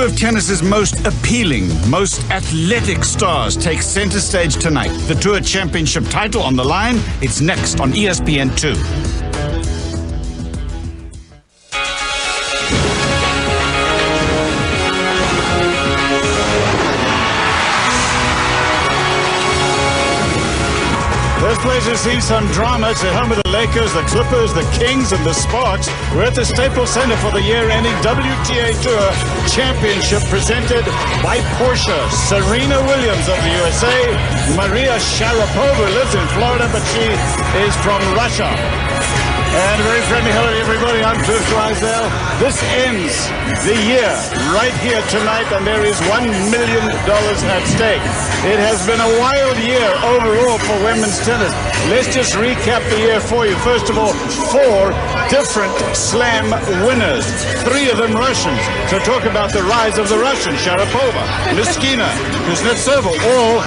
Two of tennis's most appealing, most athletic stars take center stage tonight. The Tour Championship title on the line. It's next on ESPN2. This place has seen some drama. It's the home of the Lakers, the Clippers, the Kings, and the Sparks. We're at the Staples Center for the year-ending WTA Tour Championship presented by Porsche. Serena Williams of the USA. Maria Sharapova lives in Florida, but she is from Russia. And very friendly hello everybody, I'm Cliff Drysdale. This ends the year right here tonight, and there is $1 million at stake. It has been a wild year overall for women's tennis. Let's just recap the year for you. First of all, 4 different slam winners, 3 of them Russians. So talk about the rise of the Russians. Sharapova, Niskina, Kuznetsova, all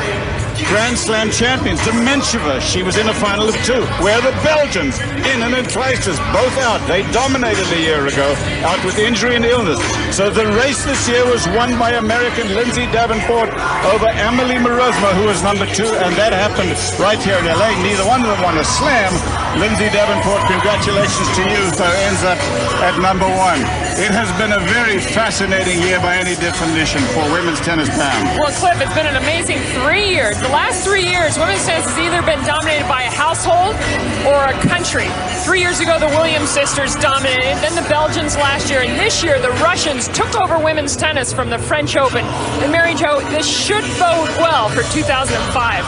Grand Slam champions. Dementieva, she was in a final of 2. Where the Belgians, Innen and Clijsters, both out. They dominated a year ago, out with injury and illness. So the race this year was won by American Lindsay Davenport over Amelie Morozowa, who was number 2, and that happened right here in LA. Neither one of them won a slam. Lindsay Davenport, congratulations to you, so ends up at number 1. It has been a very fascinating year by any definition for women's tennis, Pam. Well, Cliff, it's been an amazing 3 years. The last 3 years, women's tennis has either been dominated by a household or a country. 3 years ago, the Williams sisters dominated, then the Belgians last year, and this year, the Russians took over women's tennis from the French Open. And Mary Jo, this should bode well for 2005.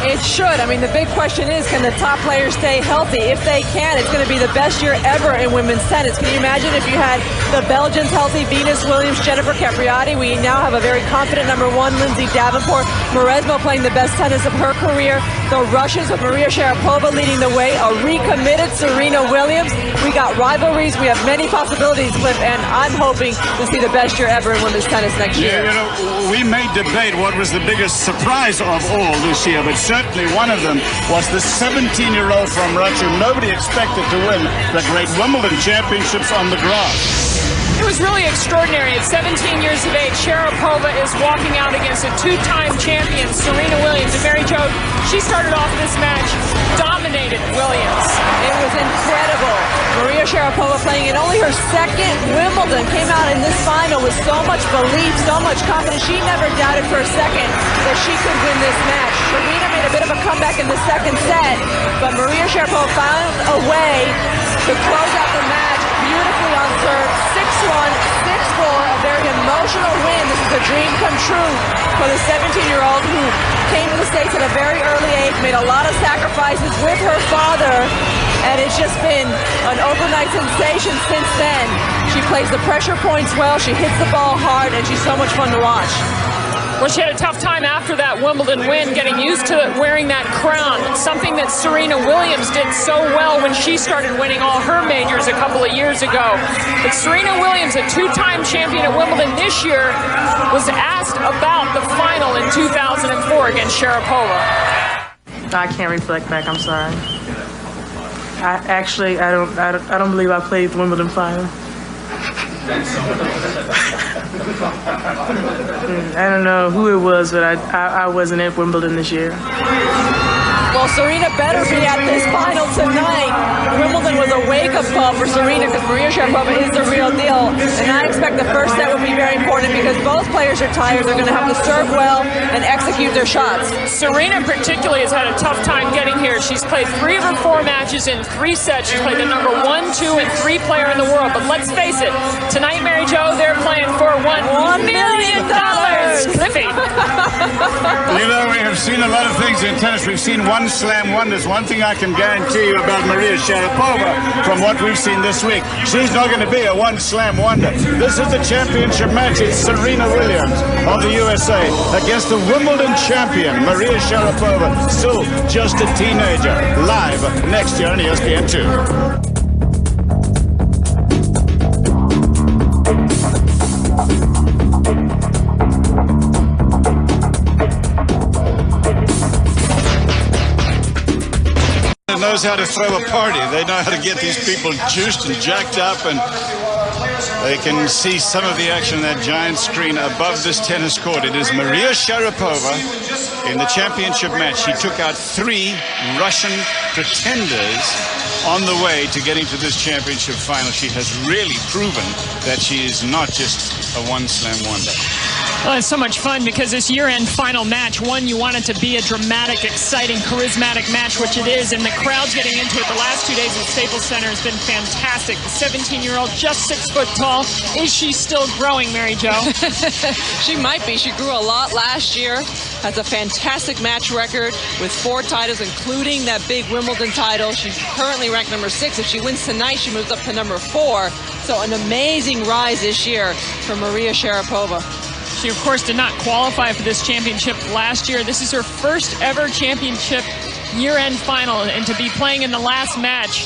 It should. I mean, the big question is, can the top players stay healthy? If they can, it's going to be the best year ever in women's tennis. Can you imagine if you had the Belgians healthy, Venus Williams, Jennifer Capriati? We now have a very confident number 1, Lindsay Davenport. Morozowa playing the best tennis of her career. The Russians with Maria Sharapova leading the way. A recommitted Serena Williams. We got rivalries. We have many possibilities, Cliff, and I'm hoping to see the best year ever in women's tennis next year. Yeah, you know, we may debate what was the biggest surprise of all this year, but certainly one of them was the 17-year-old from Russia. Nobody expected to win the great Wimbledon championships on the grass. It was really extraordinary. At 17 years of age, Sharapova is walking out against a 2-time champion, Serena Williams. And Mary Jo, she started off this match, dominated Williams. It was incredible. Maria Sharapova playing in only her 2nd Wimbledon came out in this final with so much belief, so much confidence. She never doubted for a second that she could win this match. Serena made a bit of a comeback in the 2nd set, but Maria Sharapova found a way to close out the match beautifully on serve. 6-1, 6-4, a very emotional win. This is a dream come true for the 17-year-old who came to the States at a very early age, made a lot of sacrifices with her father, and it's just been an overnight sensation since then. She plays the pressure points well, she hits the ball hard, and she's so much fun to watch. Well, she had a tough time after that Wimbledon win, getting used to wearing that crown, something that Serena Williams did so well when she started winning all her majors a couple of years ago. But Serena Williams, a 2-time champion at Wimbledon this year, was asked about the final in 2004 against Sharapova. I can't reflect back, I'm sorry. I don't believe I played the Wimbledon final. I don't know who it was, but I wasn't at Wimbledon this year. Well, Serena better be at this final tonight. Wimbledon was a wake-up call for Serena because Maria Sharapova is the real deal. And I expect the first set will be very important because both players are tired. They're going to have to serve well and execute their shots. Serena particularly has had a tough time getting here. She's played 3 of her 4 matches in 3 sets. She's played the number 1, 2, and 3 player in the world. But let's face it, tonight, Mary Jo, they're playing for $1 million. Cliffy. You know, we have seen a lot of things in tennis. We've seen 1 slam wonders. One thing I can guarantee you about Maria Sharapova from what we've seen this week, she's not going to be a 1 slam wonder. This is the championship match. It's Serena Williams of the USA against the Wimbledon champion, Maria Sharapova, still just a teenager. Live next year on ESPN2. knows how to throw a party. They know how to get these people juiced and jacked up, and They can see some of the action on that giant screen above this tennis court. It is Maria Sharapova in the championship match. She took out 3 Russian pretenders on the way to getting to this championship final. She has really proven that she is not just a one-slam wonder. Well, it's so much fun because this year-end final match, one, you want it to be a dramatic, exciting, charismatic match, which it is, and the crowd's getting into it. The last 2 days at Staples Center has been fantastic. The 17-year-old, just 6 foot tall. Is she still growing, Mary Jo? She might be. She grew a lot last year. Has a fantastic match record with 4 titles, including that big Wimbledon title. She's currently ranked number 6. If she wins tonight, she moves up to number 4. So an amazing rise this year for Maria Sharapova. She, of course, did not qualify for this championship last year. This is her first ever championship year-end final, and to be playing in the last match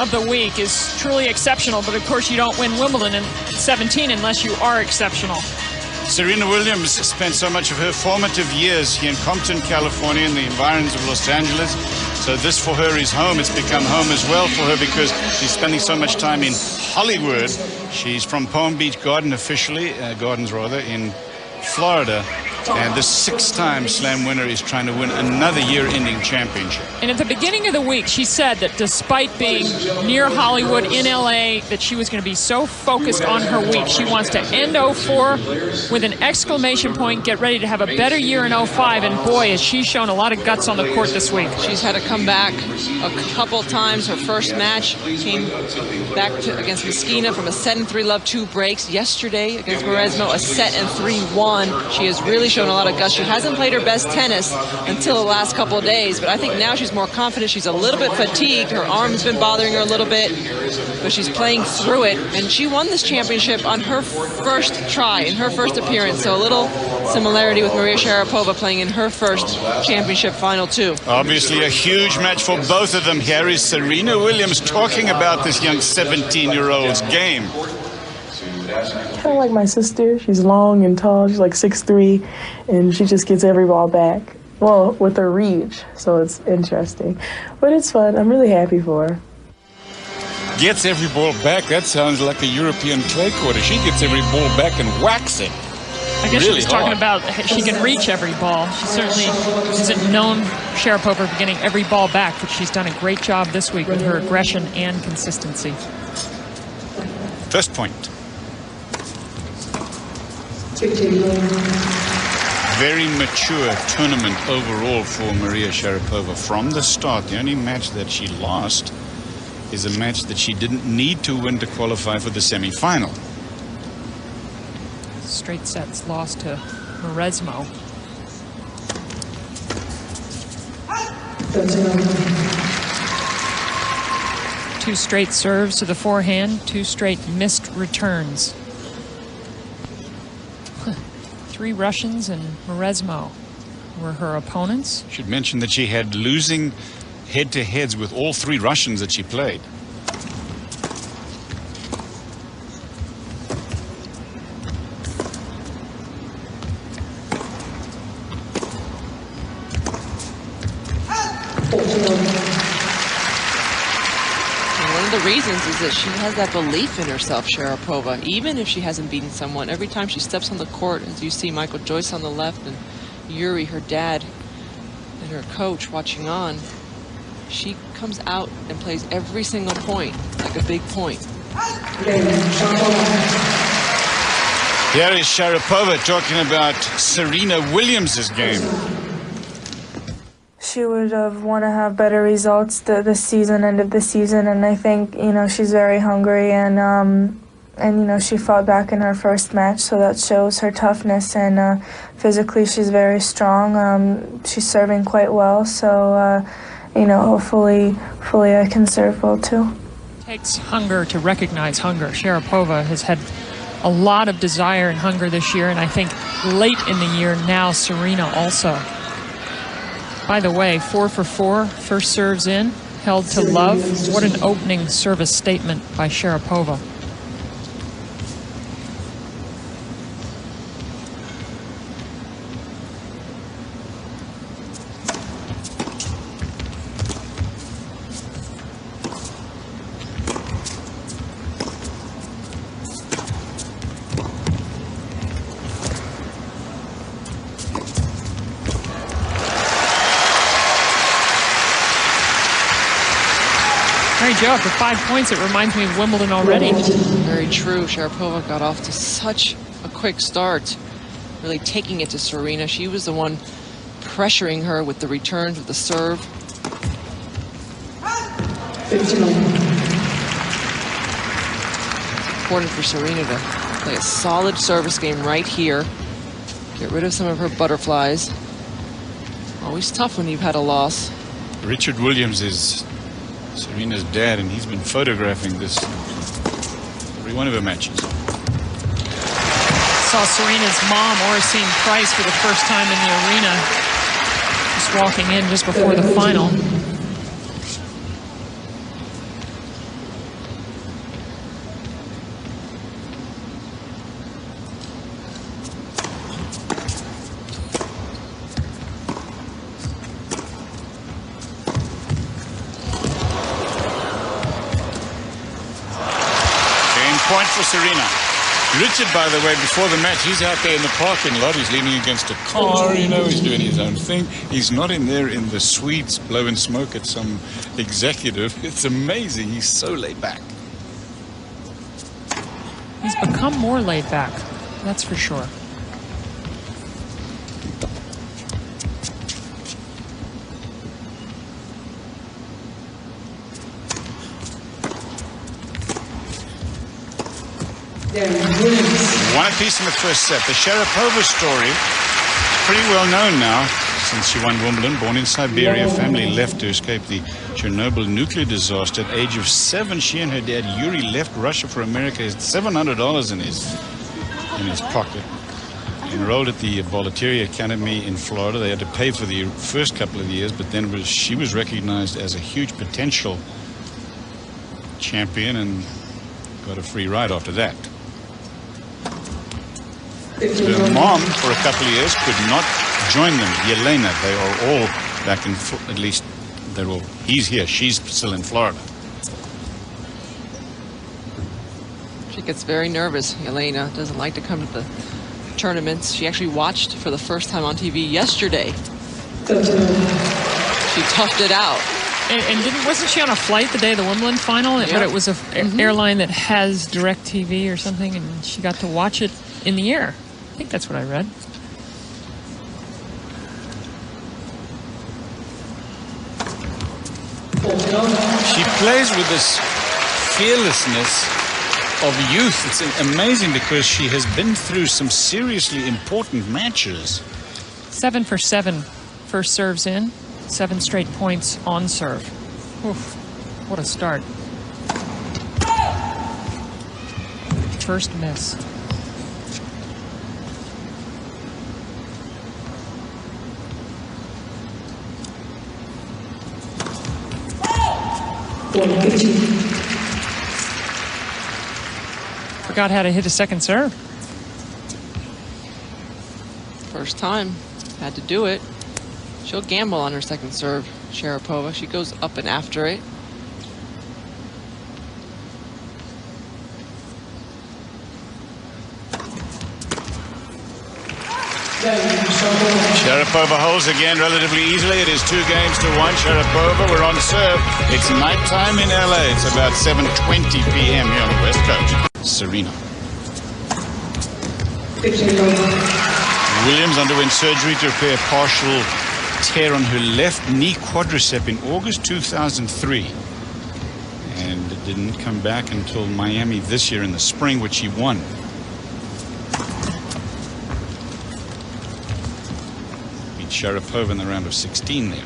of the week is truly exceptional. But, of course, you don't win Wimbledon in 17 unless you are exceptional. Serena Williams spent so much of her formative years here in Compton, California, in the environs of Los Angeles. So this for her is home. It's become home as well for her because she's spending so much time in Hollywood. She's from Palm Beach Gardens in Florida. And the 6-time slam winner is trying to win another year-ending championship. And at the beginning of the week, she said that despite being near Hollywood in LA, that she was going to be so focused on her week. She wants to end 04 with an exclamation point, get ready to have a better year in 05. And boy, has she shown a lot of guts on the court this week. She's had to come back a couple times. Her first match came back against Meskina from a 7-3 love 2 breaks. Yesterday against Maresmo, a set and 3-1. She has really shown a lot of guts. She hasn't played her best tennis until the last couple of days, but I think now she's more confident. She's a little bit fatigued. Her arm's been bothering her a little bit, but she's playing through it. And she won this championship on her first try, in her first appearance. So a little similarity with Maria Sharapova playing in her first championship final too. Obviously a huge match for both of them. Here is Serena Williams talking about this young 17-year-old's game. Kind of like my sister. She's long and tall. She's like 6'3", and she just gets every ball back. Well, with her reach, so it's interesting. But it's fun. I'm really happy for her. Gets every ball back? That sounds like a European clay court. She gets every ball back and whacks it. I guess really she was talking about she can reach every ball. She certainly isn't known, Sharapova, for getting every ball back, but she's done a great job this week with her aggression and consistency. First point. Very mature tournament overall for Maria Sharapova from the start. The only match that she lost is a match that she didn't need to win to qualify for the semi-final. Straight sets lost to Maresmo. Two straight serves to the forehand, 2 straight missed returns. 3 Russians and Maresmo were her opponents. Should mention that she had losing head-to-heads with all 3 Russians that she played. Reasons is that she has that belief in herself, Sharapova, even if she hasn't beaten someone. Every time she steps on the court, as you see Michael Joyce on the left and Yuri, her dad, and her coach watching on, she comes out and plays every single point like a big point. Here is Sharapova talking about Serena Williams' game. She would have want to have better results this season, end of the season, and I think, you know, she's very hungry, and you know, she fought back in her first match, so that shows her toughness, and physically she's very strong. She's serving quite well, so you know, hopefully I can serve well too. It takes hunger to recognize hunger. Sharapova has had a lot of desire and hunger this year, and I think late in the year now Serena also. By the way, 4 for 4, first serves in, held to love. What an opening service statement by Sharapova. All right, Joe, after 5 points, it reminds me of Wimbledon already. Very true. Sharapova got off to such a quick start, really taking it to Serena. She was the one pressuring her with the returns, with the serve. It's important for Serena to play a solid service game right here. Get rid of some of her butterflies. Always tough when you've had a loss. Richard Williams is Serena's dad, and he's been photographing this every one of her matches. Saw Serena's mom, Oracene Price, for the first time in the arena, just walking in just before the final. Point for Serena. Richard, by the way, before the match, he's out there in the parking lot. He's leaning against a car, you know, he's doing his own thing. He's not in there in the suites blowing smoke at some executive. It's amazing. He's so laid back. He's become more laid back, that's for sure. One apiece in the first set. The Sharapova story is pretty well known now since she won Wimbledon. Born in Siberia, family left to escape the Chernobyl nuclear disaster. At the age of 7, she and her dad Yuri left Russia for America. He had $700 in his pocket. Enrolled at the WTA Academy in Florida. They had to pay for the first couple of years, but then she was recognized as a huge potential champion and got a free ride after that. Her mom, for a couple of years, could not join them. Yelena, they are all back in, at least they're all, he's here, she's still in Florida. She gets very nervous. Yelena doesn't like to come to the tournaments. She actually watched for the first time on TV yesterday. She toughed it out. And wasn't she on a flight the day of the Wimbledon final? Yeah. But it was an airline that has direct TV or something, and she got to watch it in the air. I think that's what I read. She plays with this fearlessness of youth. It's amazing because she has been through some seriously important matches. 7 for 7 first serves in. 7 straight points on serve. Oof, what a start. First miss. Forgot how to hit a second serve. First time, had to do it. She'll gamble on her second serve, Sharapova. She goes up and after it. Sharapova holds again relatively easily. It is 2-1. Sharapova, we're on serve. It's nighttime in LA. It's about 7:20 p.m. here on the West Coast. Serena. Williams underwent surgery to repair a partial tear on her left knee quadricep in August 2003. And it didn't come back until Miami this year in the spring, which she won. Beat Sharapova in the round of 16 there.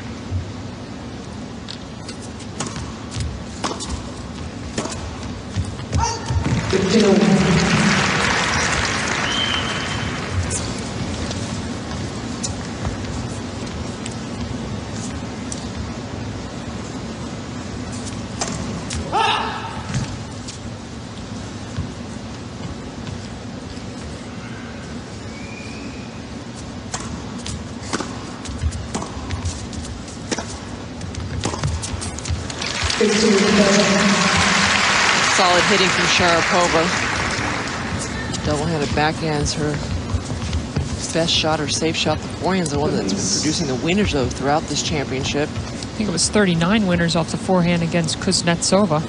Solid hitting from Sharapova. Double-handed backhands, her best shot or safe shot. The forehand's the one that's been producing the winners though throughout this championship. think it was 39 winners off the forehand against Kuznetsova.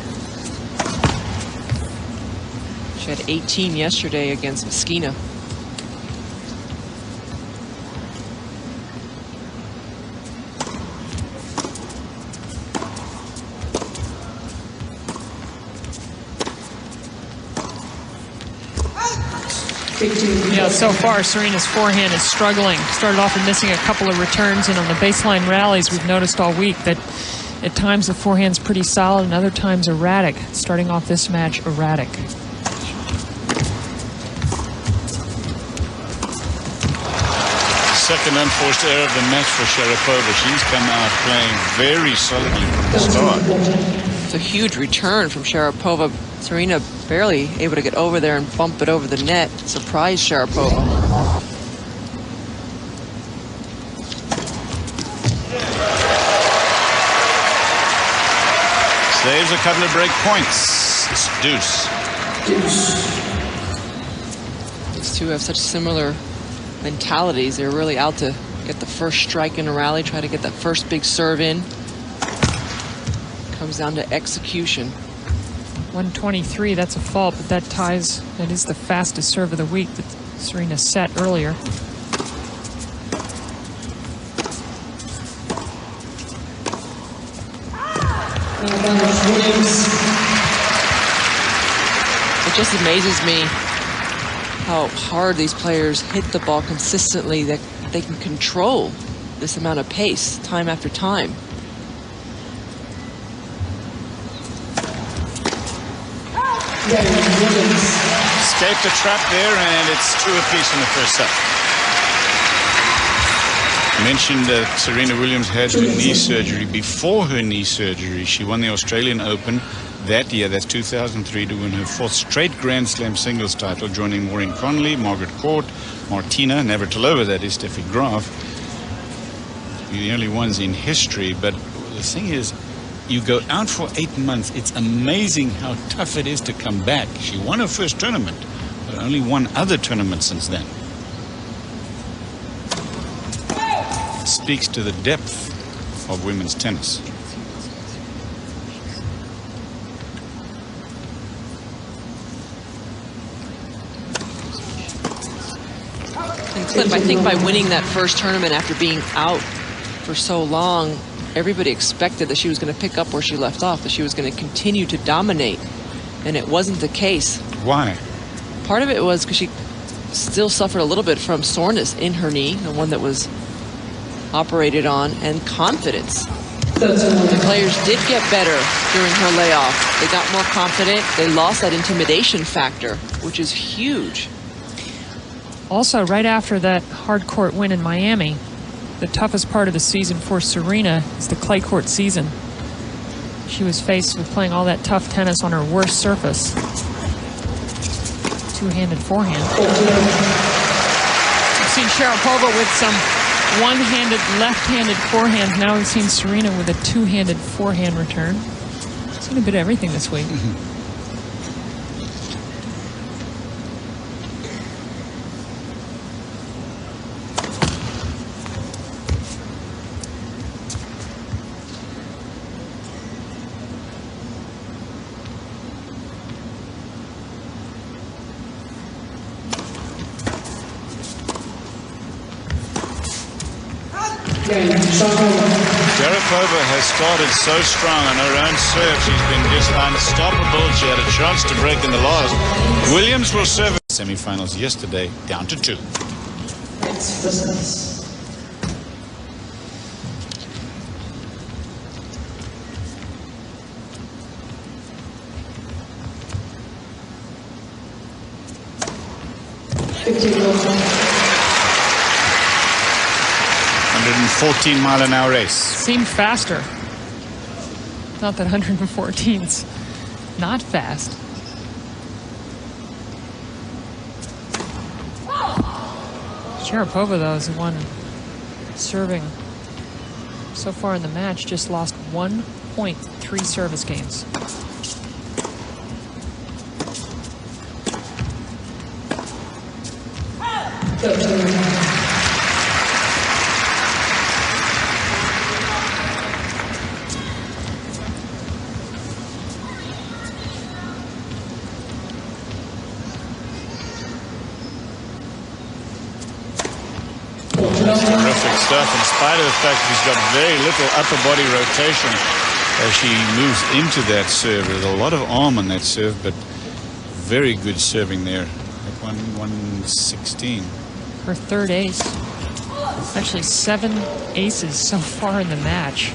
She had 18 yesterday against Meskina. Yeah, so far Serena's forehand is struggling. Started off with missing a couple of returns, and on the baseline rallies we've noticed all week that at times the forehand's pretty solid and other times erratic. Starting off this match erratic. Second unforced error of the match for Sharapova. She's come out playing very solidly from the start. It's a huge return from Sharapova. Serena barely able to get over there and bump it over the net. Surprised Sharapova. Saves a couple of break points. It's deuce. These two have such similar mentalities. They're really out to get the first strike in a rally, try to get that first big serve in. Comes down to execution. 123, that's a fault, but that ties, that is the fastest serve of the week that Serena set earlier. It just amazes me how hard these players hit the ball consistently, that they can control this amount of pace time after time. Escaped a trap there, and it's 2 apiece in the first set. Mentioned that Serena Williams had her knee surgery. Before her knee surgery, she won the Australian Open that year, that's 2003, to win her 4th straight Grand Slam singles title, joining Maureen Connolly, Margaret Court, Martina Navratilova, that is Steffi Graf. The only ones in history. But the thing is, you go out for 8 months. It's amazing how tough it is to come back. She won her first tournament, but only one other tournament since then. It speaks to the depth of women's tennis. And Cliff, I think by winning that first tournament after being out for so long, everybody expected that she was going to pick up where she left off, that she was going to continue to dominate, and it wasn't the case. Why? Part of it was because she still suffered a little bit from soreness in her knee, the one that was operated on, and confidence. The players did get better during her layoff. They got more confident. They lost that intimidation factor, which is huge. Also, right after that hard court win in Miami, the toughest part of the season for Serena is the clay court season. She was faced with playing all that tough tennis on her worst surface. Two-handed forehand. We've seen Sharapova with some one-handed, left-handed forehand. Now we've seen Serena with a two-handed forehand return. Seen a bit of everything this week. Sharapova has started so strong on her own serve. She's been just unstoppable. She had a chance to break in the last. Williams will serve in the semifinals yesterday, down to 2. $114-mile-an-hour race. Seemed faster. Not that 114's not fast. Sharapova, though, is the one serving so far in the match. Just lost 1.3 service games. terrific stuff, in spite of the fact that he's got very little upper body rotation as she moves into that serve. There's a lot of arm on that serve, but very good serving there at 116. Her third ace. Actually 7 aces so far in the match.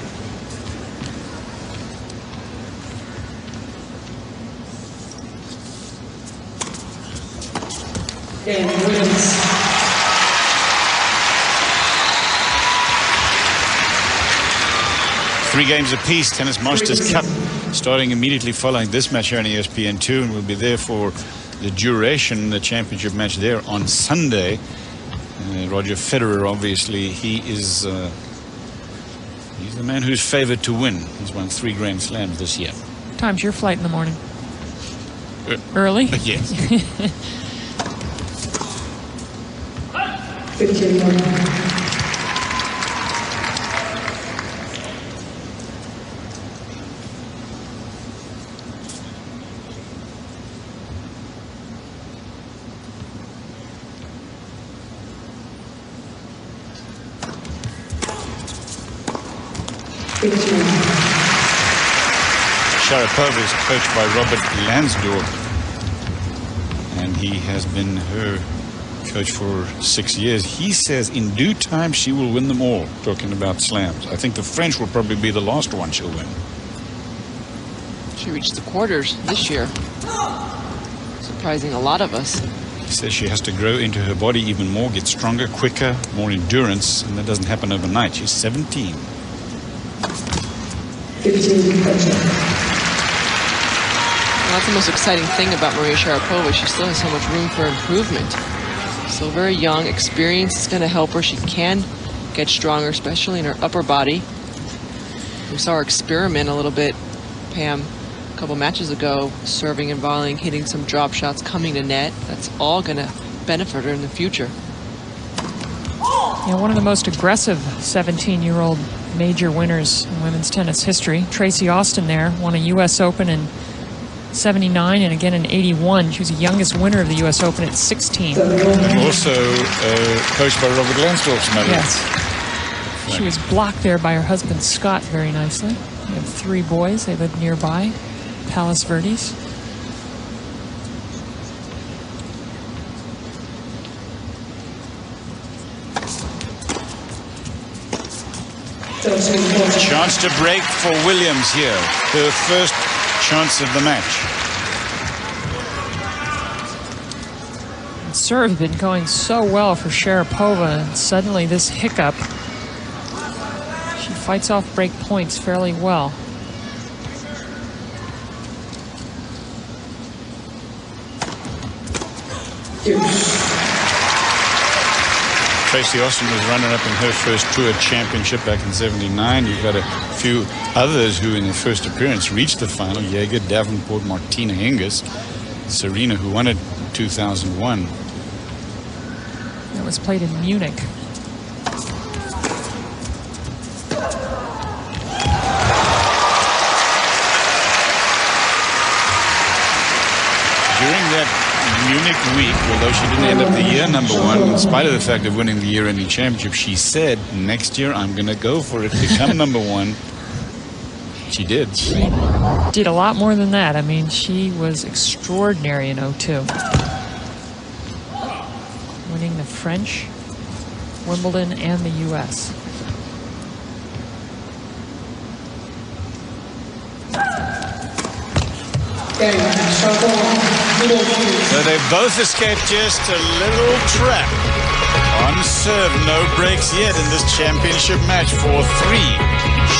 Williams. 3 games apiece, Tennis Masters Cup, starting immediately following this match here on ESPN2, and we'll be there for the duration, the championship match there on Sunday. Roger Federer, obviously, he's the man who's favored to win. He's won 3 Grand Slams this year. What time's your flight in the morning? Early? Yes. 15. Sharapova is coached by Robert Lansdorf, and he has been her coach for 6 years. He says in due time she will win them all, talking about slams. I think the French will probably be the last one she'll win. She reached the quarters this year, surprising a lot of us. He says she has to grow into her body even more, get stronger, quicker, more endurance, and that doesn't happen overnight. She's 17. 15. That's the most exciting thing about Maria Sharapova. She still has so much room for improvement. Still very young. Experience is going to help her. She can get stronger, especially in her upper body. We saw her experiment a little bit, Pam, a couple matches ago, serving and volleying, hitting some drop shots, coming to net. That's all going to benefit her in the future. Yeah, one of the most aggressive 17-year-old major winners in women's tennis history. Tracy Austin there won a U.S. Open in 79 and again in 81. She was the youngest winner of the U.S. Open at 16. And also coached by Robert Lansdorf's mother. Yes. She was blocked there by her husband Scott very nicely. They have 3 boys. They live nearby, Palos Verdes. Chance to break for Williams here. Her first chance of the match. Serve had been going so well for Sharapova, and suddenly this hiccup. She fights off break points fairly well. Tracy Austin was runner-up in her first tour championship back in '79. You've got a few others who in their first appearance reached the final. Jaeger, Davenport, Martina Hingis, Serena, who won it in 2001. It was played in Munich. During that Munich week, although she didn't end up the year #1, in spite of the fact of winning the year-ending championship, she said, next year I'm going to go for it, become #1. She did. She did a lot more than that. I mean, she was extraordinary in '02. Winning the French, Wimbledon, and the U.S. So they both escaped just a little trap. On serve, no breaks yet in this championship match. 4-3,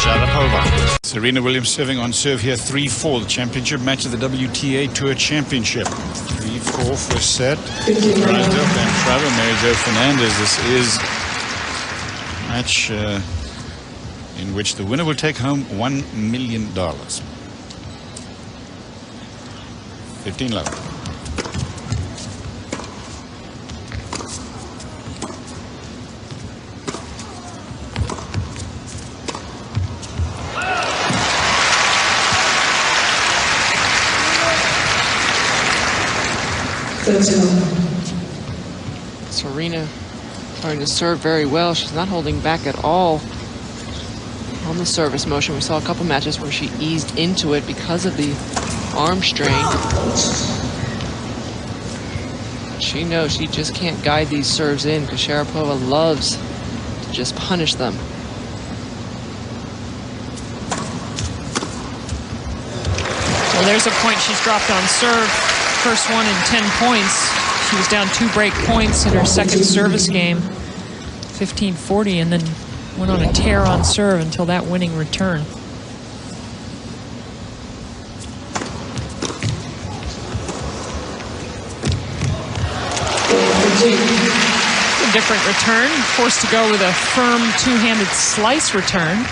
Sharapova. Serena Williams serving on serve here, 3-4, the championship match of the WTA Tour Championship. 3-4 first set. Drysdale, Van Traver, Mary Jo Fernandez. This is a match in which the winner will take home $1 million. 15 love. Serena Starting to serve very well. She's not holding back at all on the service motion. We saw a couple matches where she eased into it because of the arm strain. She knows she just can't guide these serves in because Sharapova loves to just punish them. Well, there's a point she's dropped on serve. First one in 10 points. She was down 2 break points in her second service game, 15-40, and then went on a tear on serve until that winning return. A different return, forced to go with a firm two-handed slice return.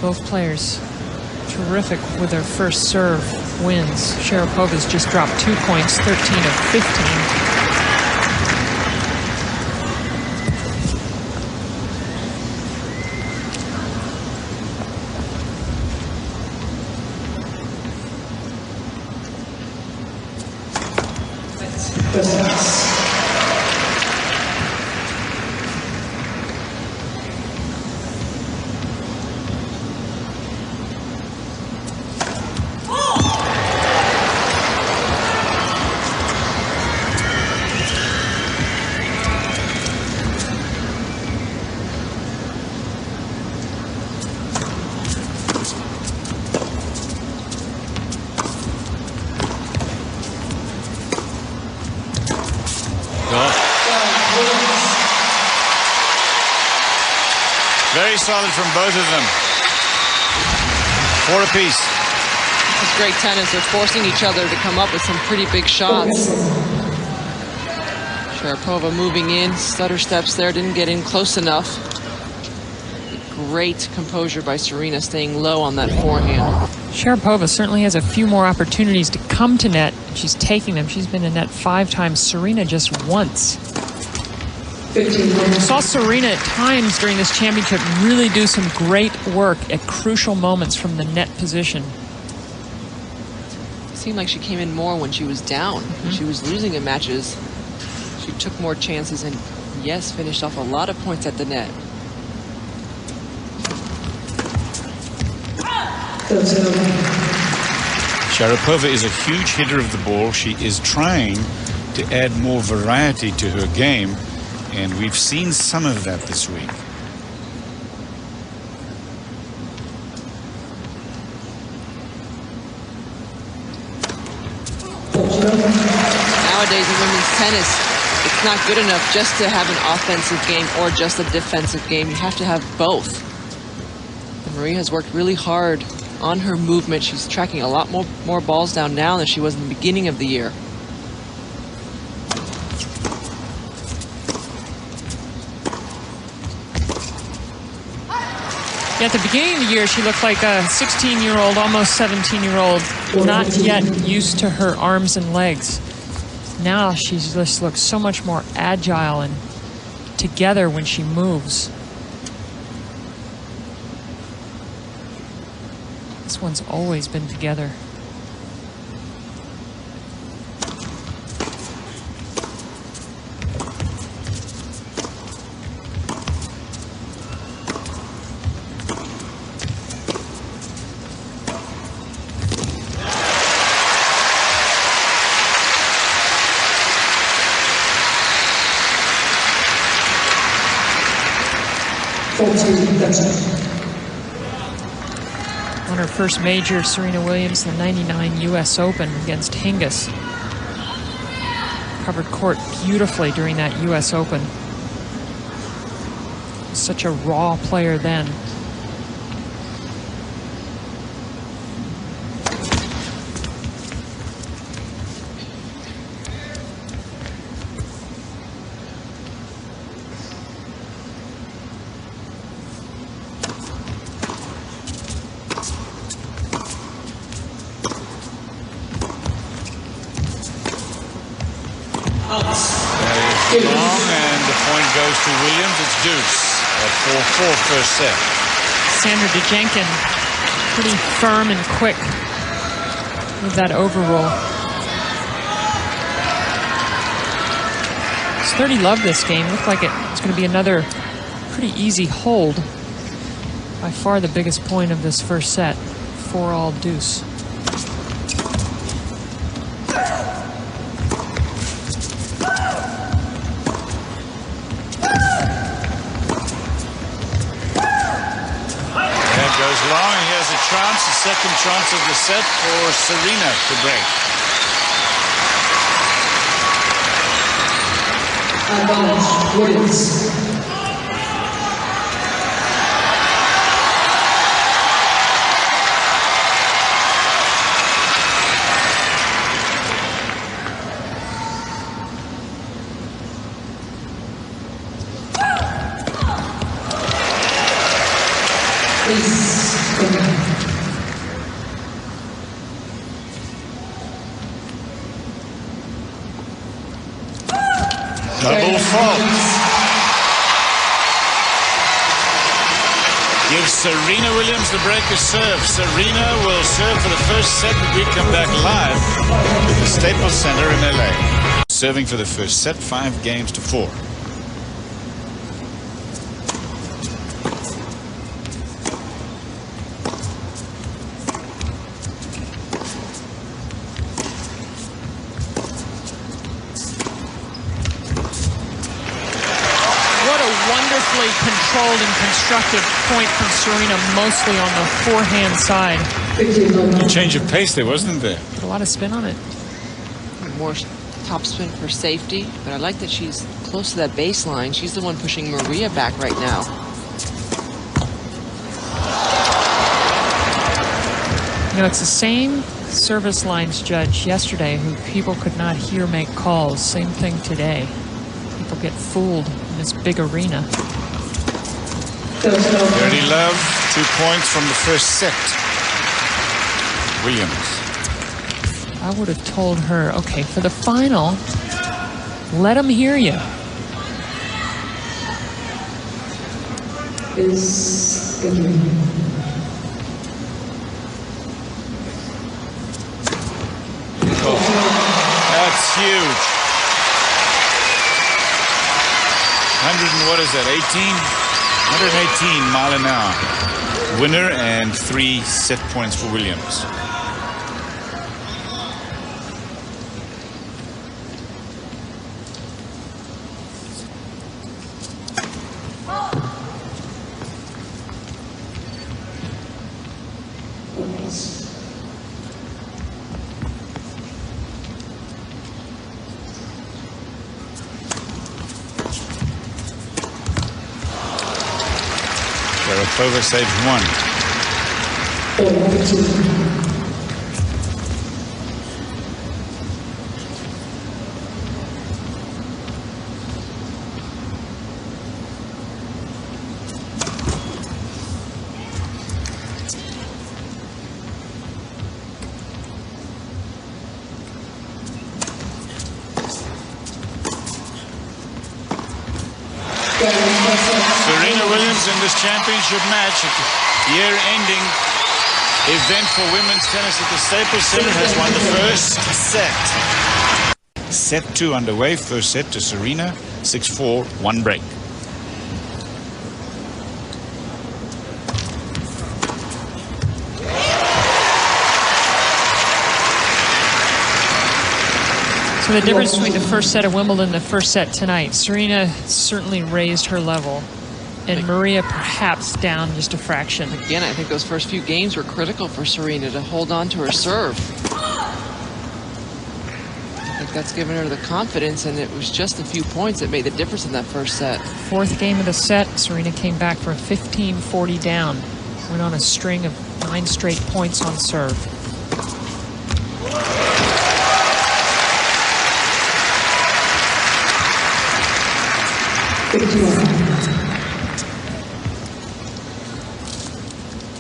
Both players terrific with their first serve wins. Sharapova's just dropped 2 points, 13 of 15. Very solid from both of them. 4 apiece. It's great tennis. They're forcing each other to come up with some pretty big shots. Sharapova moving in, stutter steps there, didn't get in close enough. Great composure by Serena, staying low on that forehand. Sharapova certainly has a few more opportunities to come to net. She's taking them. She's been to net 5 times. Serena just once. We saw Serena at times during this championship really do some great work at crucial moments from the net position. It seemed like she came in more when she was down. When she was losing in matches, she took more chances and, yes, finished off a lot of points at the net. Sharapova is a huge hitter of the ball. She is trying to add more variety to her game, and we've seen some of that this week. Nowadays in women's tennis, it's not good enough just to have an offensive game or just a defensive game. You have to have both. And Maria has worked really hard on her movement. She's tracking a lot more balls down now than she was in the beginning of the year. At the beginning of the year, she looked like a 16-year-old, almost 17-year-old, not yet used to her arms and legs. Now she just looks so much more agile and together when she moves. This one's always been together. On her first major, Serena Williams, the 99 U.S. Open against Ángeles. Covered court beautifully during that U.S. Open. Such a raw player then. Long, and the point goes to Williams. It's deuce at 4-4 first set. Alexander DeJankin pretty firm and quick with that overroll. 30 loved this game. Looked like it's going to be another pretty easy hold. By far the biggest point of this first set. 4-all deuce. Goes long, and here's a chance, the second chance of the set for Serena to break. Williams. Double fault. Gives Serena Williams the breaker serve. Serena will serve for the first set when we come back live at the Staples Center in LA. Serving for the first set, 5 games to 4. Controlled and constructive point from Serena, mostly on the forehand side. A change of pace there, wasn't there? Put a lot of spin on it. More topspin for safety, but I like that she's close to that baseline. She's the one pushing Maria back right now. You know, it's the same service lines judge yesterday who people could not hear make calls. Same thing today. People get fooled in this big arena. Dirty love, 2 points from the first set. Williams. I would have told her, okay, for the final, let them hear you. That's huge. 100 and what is that, 18? 118 mile an hour. Winner and 3 set points for Williams. Sharapova saved 1. Serena Williams in this championship match, year-ending event for women's tennis at the Staples Center, has won the first set. Set 2 underway, first set to Serena, 6-4, 1 break. So the difference between the first set of Wimbledon and the first set tonight, Serena certainly raised her level, and Maria perhaps down just a fraction. Again, I think those first few games were critical for Serena to hold on to her serve. I think that's given her the confidence, and it was just a few points that made the difference in that first set. 4th game of the set, Serena came back for a 15-40 down. Went on a string of 9 straight points on serve.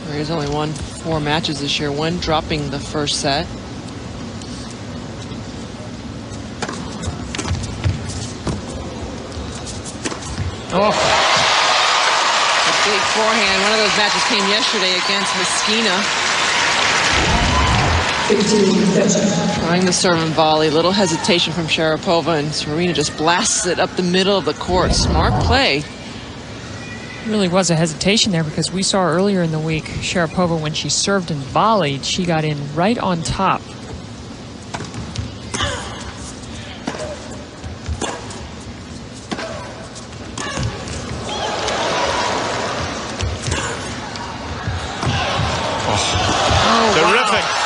Maria's only won 4 matches this year, 1 dropping the first set. Oh. A big forehand. One of those matches came yesterday against Messina. Trying the serve and volley. Little hesitation from Sharapova, and Serena just blasts it up the middle of the court. Smart play. Really was a hesitation there, because we saw earlier in the week Sharapova, when she served and volleyed, she got in right on top. Terrific. Wow.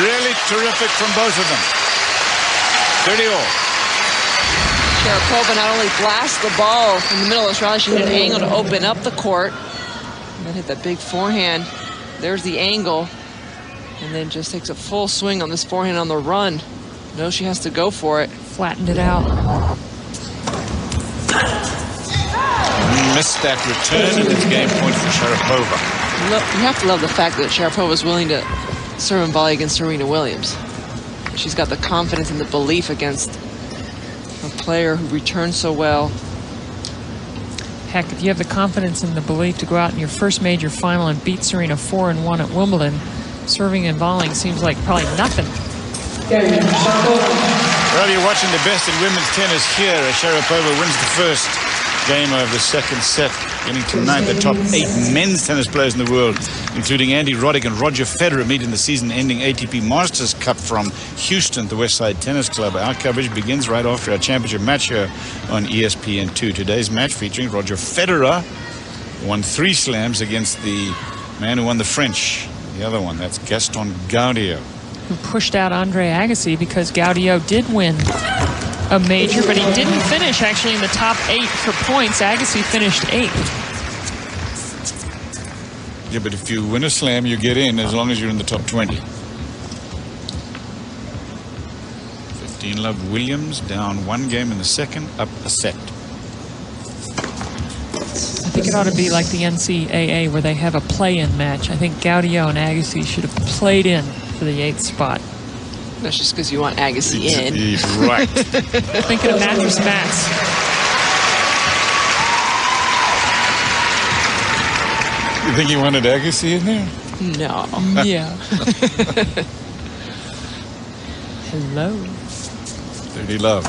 Really terrific from both of them. 30-all. Sharapova not only blasts the ball in the middle of this rally, she hit an angle to open up the court. And then hit that big forehand. There's the angle. And then just takes a full swing on this forehand on the run. Knows she has to go for it. Flattened it out. Missed that return, and it's game point for Sharapova. You have to love the fact that Sharapova is willing to serve and volley against Serena Williams. She's got the confidence and the belief against a player who returns so well. Heck, if you have the confidence and the belief to go out in your first major final and beat Serena 4-1 at Wimbledon, serving and volleying seems like probably nothing. Well, you're watching the best in women's tennis here as Sharapova wins the first game of the second set, getting tonight the top 8 men's tennis players in the world, including Andy Roddick and Roger Federer, meet in the season-ending ATP Masters Cup from Houston, the Westside Tennis Club. Our coverage begins right after our championship match here on ESPN2. Today's match featuring Roger Federer, won 3 slams against the man who won the French. The other one, that's Gaston Gaudio, who pushed out Andre Agassi, because Gaudio did win a major, but he didn't finish actually in the top 8 for points. Agassi finished 8th. Yeah, but if you win a slam, you get in as long as you're in the top 20. 15-love Williams down 1 game in the second, up a set. I think it ought to be like the NCAA, where they have a play-in match. I think Gaudio and Agassi should have played in for the 8th spot. That's just because you want Agassi in. Right. Thinking of mattress mats. You think you wanted Agassi in there? No. Yeah. Hello. 30-love.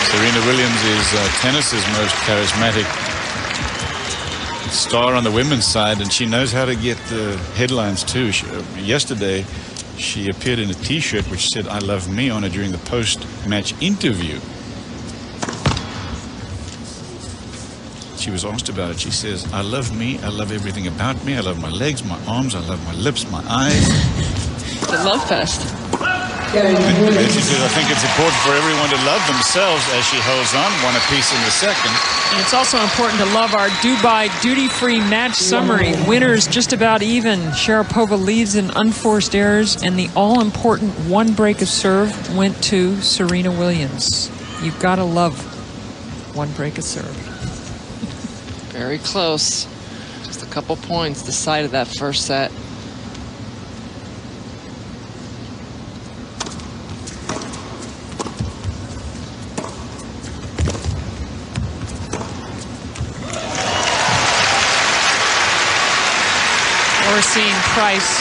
Serena Williams is tennis's most charismatic star on the women's side, and she knows how to get the headlines too. Yesterday, she appeared in a T-shirt which said "I love me" on it during the post-match interview. She was asked about it. She says, "I love me. I love everything about me. I love my legs, my arms. I love my lips, my eyes." It's a love fest. And then she says, "I think it's important for everyone to love themselves," as she holds on, 1 apiece in the second. And it's also important to love our Dubai duty-free match summary. Winners just about even. Sharapova leads in unforced errors, and the all-important 1 break of serve went to Serena Williams. You've got to love 1 break of serve. Very close. Just a couple points decided that first set. We're seeing Price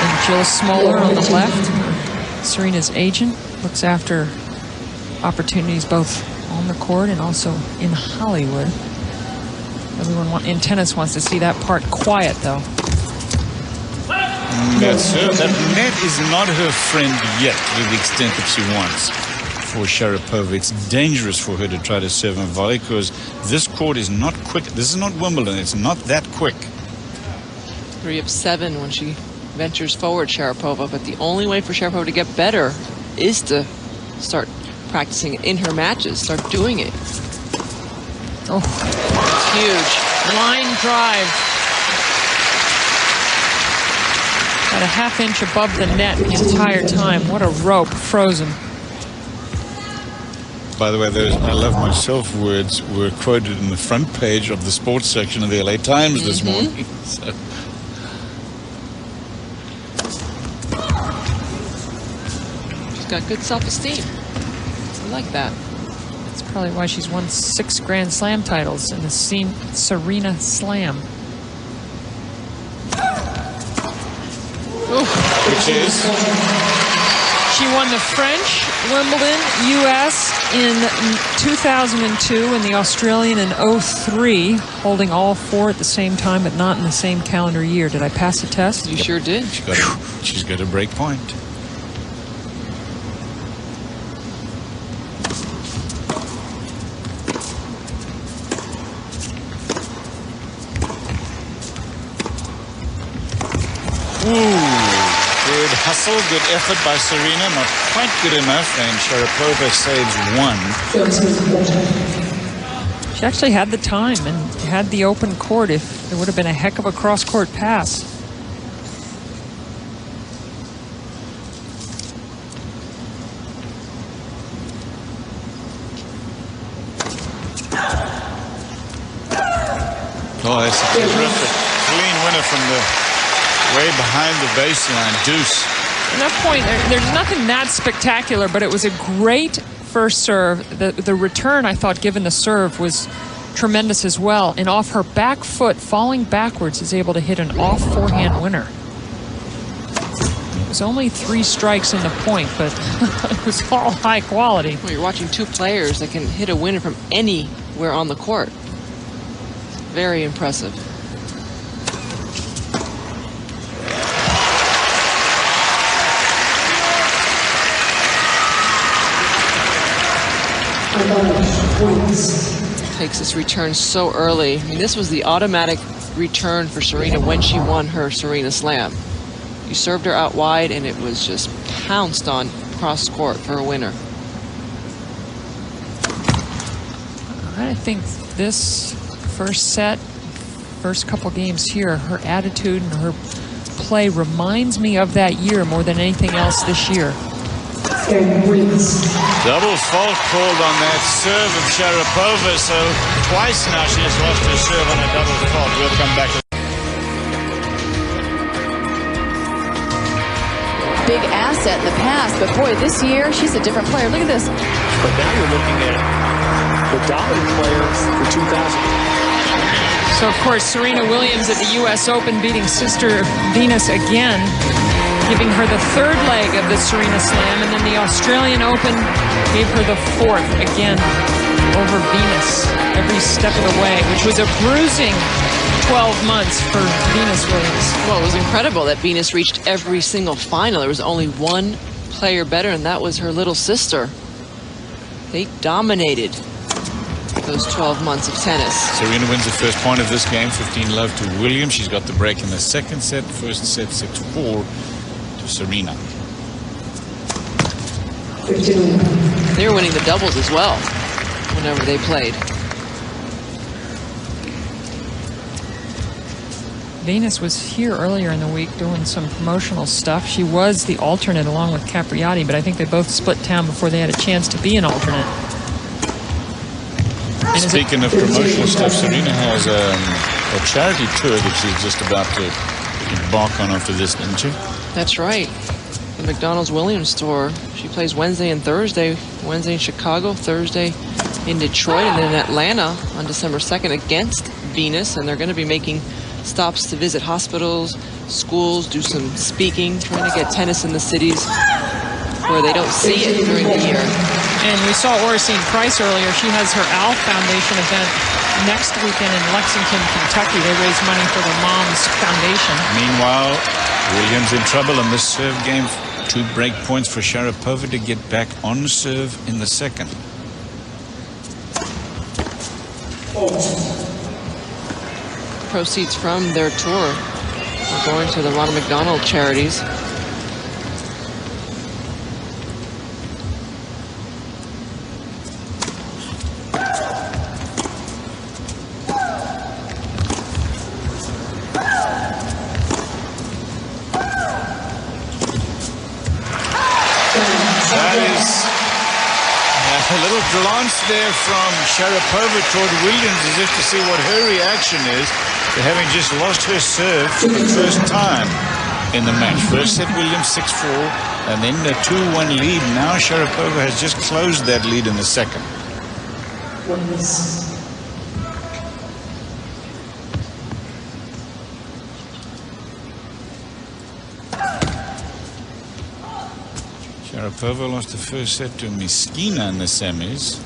and Jill Smoller on the left. Serena's agent looks after opportunities both on the court and also in Hollywood. Everyone in tennis wants to see that part quiet, though. That's her. That net is not her friend yet, to the extent that she wants. For Sharapova, it's dangerous for her to try to serve and volley, because this court is not quick. This is not Wimbledon. It's not that quick. 3 of 7 when she ventures forward, Sharapova. But the only way for Sharapova to get better is to start practicing it in her matches. Start doing it. Oh, it's huge. Line drive. At a ½ inch above the net the entire time. What a rope, frozen. By the way, those "I love myself" words were quoted in the front page of the sports section of the LA Times this morning. So. She's got good self-esteem. I like that. That's probably why she's won 6 Grand Slam titles in the Serena Slam. Which is? She won the French, Wimbledon, U.S. in 2002 and the Australian in 2003, holding all 4 at the same time, but not in the same calendar year. Did I pass the test? You sure did. She's got a break point. Good hustle, good effort by Serena, not quite good enough, and Sharapova saves 1. She actually had the time and had the open court if there would have been a heck of a cross-court pass. Oh, that's a terrific clean winner from the way behind the baseline, deuce. At that point, there's nothing that spectacular, but it was a great first serve. The return, I thought, given the serve, was tremendous as well. And off her back foot, falling backwards, is able to hit an off forehand winner. It was only 3 strikes in the point, but it was all high quality. Well, you're watching 2 players that can hit a winner from anywhere on the court. Very impressive. Takes this return so early. I mean, this was the automatic return for Serena when she won her Serena Slam. You served her out wide, and it was just pounced on cross court for a winner. I think this first set, first couple games here, her attitude and her play reminds me of that year more than anything else this year. Double fault called on that serve of Sharapova, so twice now she has lost her serve on a double fault. We'll come back to big asset in the past, but boy, this year she's a different player. Look at this. But now you're looking at the dominant player for 2000. So, of course, Serena Williams at the U.S. Open beating sister Venus again, giving her the 3rd leg of the Serena Slam, and then the Australian Open gave her the 4th again over Venus every step of the way, which was a bruising 12 months for Venus Williams. Well, it was incredible that Venus reached every single final. There was only 1 player better, and that was her little sister. They dominated those 12 months of tennis. Serena wins the first point of this game, 15-love to Williams. She's got the break in the second set. First set, 6-4 to Serena. They were winning the doubles as well whenever they played. Venus was here earlier in the week doing some promotional stuff. She was the alternate along with Capriati, but I think they both split town before they had a chance to be an alternate. Speaking of promotional stuff, Serena has a charity tour that she's just about to embark on after this, isn't she? That's right. The McDonald's Williams tour. She plays Wednesday and Thursday. Wednesday in Chicago, Thursday in Detroit, and then in Atlanta on December 2nd against Venus. And they're going to be making stops to visit hospitals, schools, do some speaking, trying to get tennis in the cities where they don't see it during the year. And we saw Oracene Price earlier. She has her Al Foundation event next weekend in Lexington, Kentucky. They raise money for the Moms Foundation. Meanwhile, Williams in trouble in this serve game. 2 break points for Sharapova to get back on serve in the second. Proceeds from their tour are going to the Ronald McDonald charities. A little glance there from Sharapova toward Williams as if to see what her reaction is to having just lost her serve for the first time in the match. First set Williams 6-4 and then a 2-1 lead. Now Sharapova has just closed that lead in the second. Sharapova lost the first set to Miskina in the semis.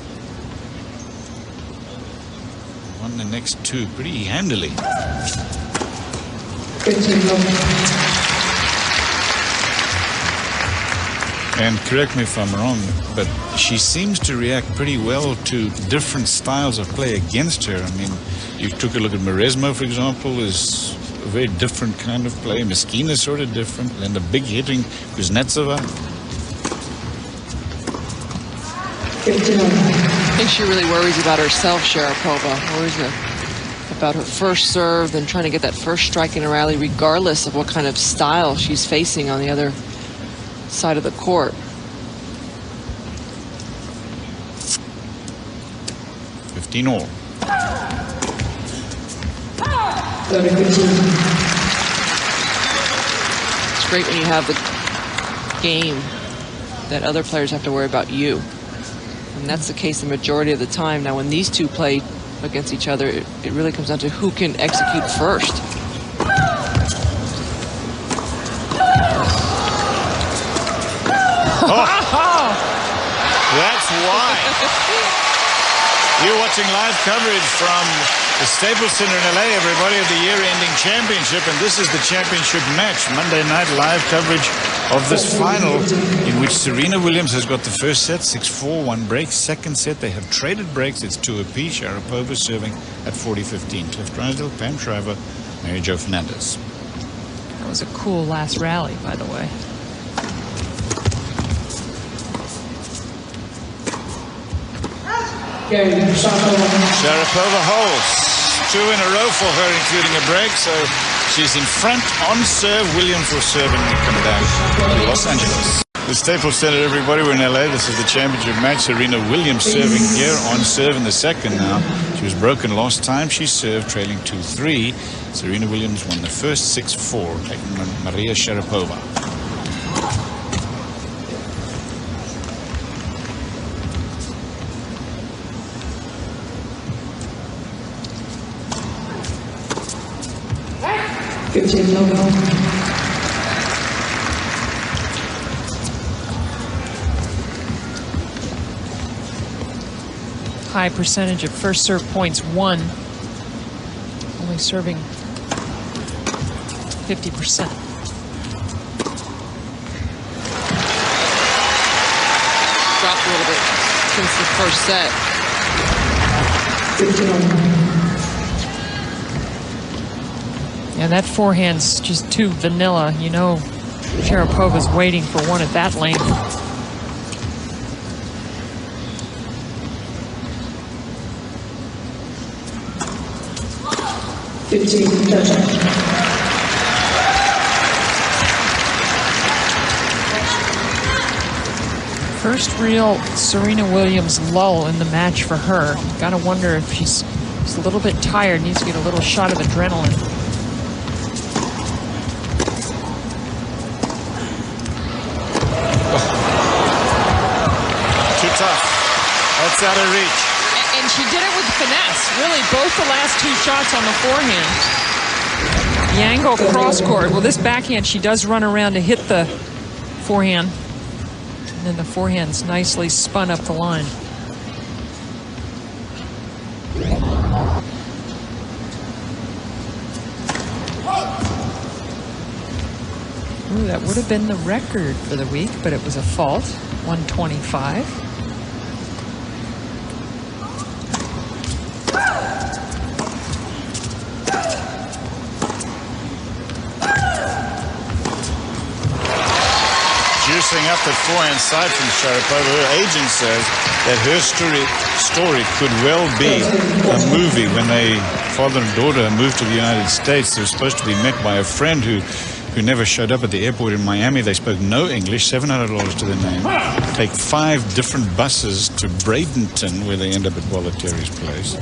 Won the next two pretty handily. And correct me if I'm wrong, but she seems to react pretty well to different styles of play against her. I mean, you took a look at Maresmo, for example, is a very different kind of play. Miskina is sort of different. And the big hitting Kuznetsova. I think she really worries about herself, Sharapova. Worries about her first serve, then trying to get that first strike in a rally, regardless of what kind of style she's facing on the other side of the court. 15 all. It's great when you have the game that other players have to worry about you. And that's the case the majority of the time. Now, when these two play against each other, it really comes down to who can execute first. Oh, that's why. You're watching live coverage from the Staples Center in LA, everybody, of the year-ending championship, and this is the championship match. Monday night live coverage of this final, in which Serena Williams has got the first set, 6-4, 1 break. Second set, they have traded breaks. It's 2 apiece. Sharapova serving at 40-15. Cliff Drysdale, Pam Shriver, Mary Jo Fernandez. That was a cool last rally, by the way. Sharapova holds 2 in a row for her, including a break, so she's in front on serve. Williams will serve and come down to Los Angeles. The Staples Center, everybody, we're in LA. This is the championship match. Serena Williams serving here on serve in the second now. She was broken last time. She served trailing 2-3. Serena Williams won the first 6-4, taking on Maria Sharapova. High percentage of first serve points won. Only serving 50%. Dropped a little bit since the first set. Yeah, that forehand's just too vanilla. You know, Sharapova's waiting for one at that length. First real Serena Williams lull in the match for her. Gotta wonder if she's a little bit tired, needs to get a little shot of adrenaline. Too tough. That's out of reach. And she did it with finesse. Really, both the last 2 shots on the forehand. The angle cross court. Well, this backhand, she does run around to hit the forehand. And then the forehand's nicely spun up the line. Ooh, that would have been the record for the week, but it was a fault. 125. Juicing up the forehand side from Sharapova. Her agent says that her story could well be a movie. When they, father and daughter, moved to the United States, they were supposed to be met by a friend who who never showed up at the airport in Miami. They spoke no English, $700 to their name. Take 5 different buses to Bradenton, where they end up at Bollettieri's place.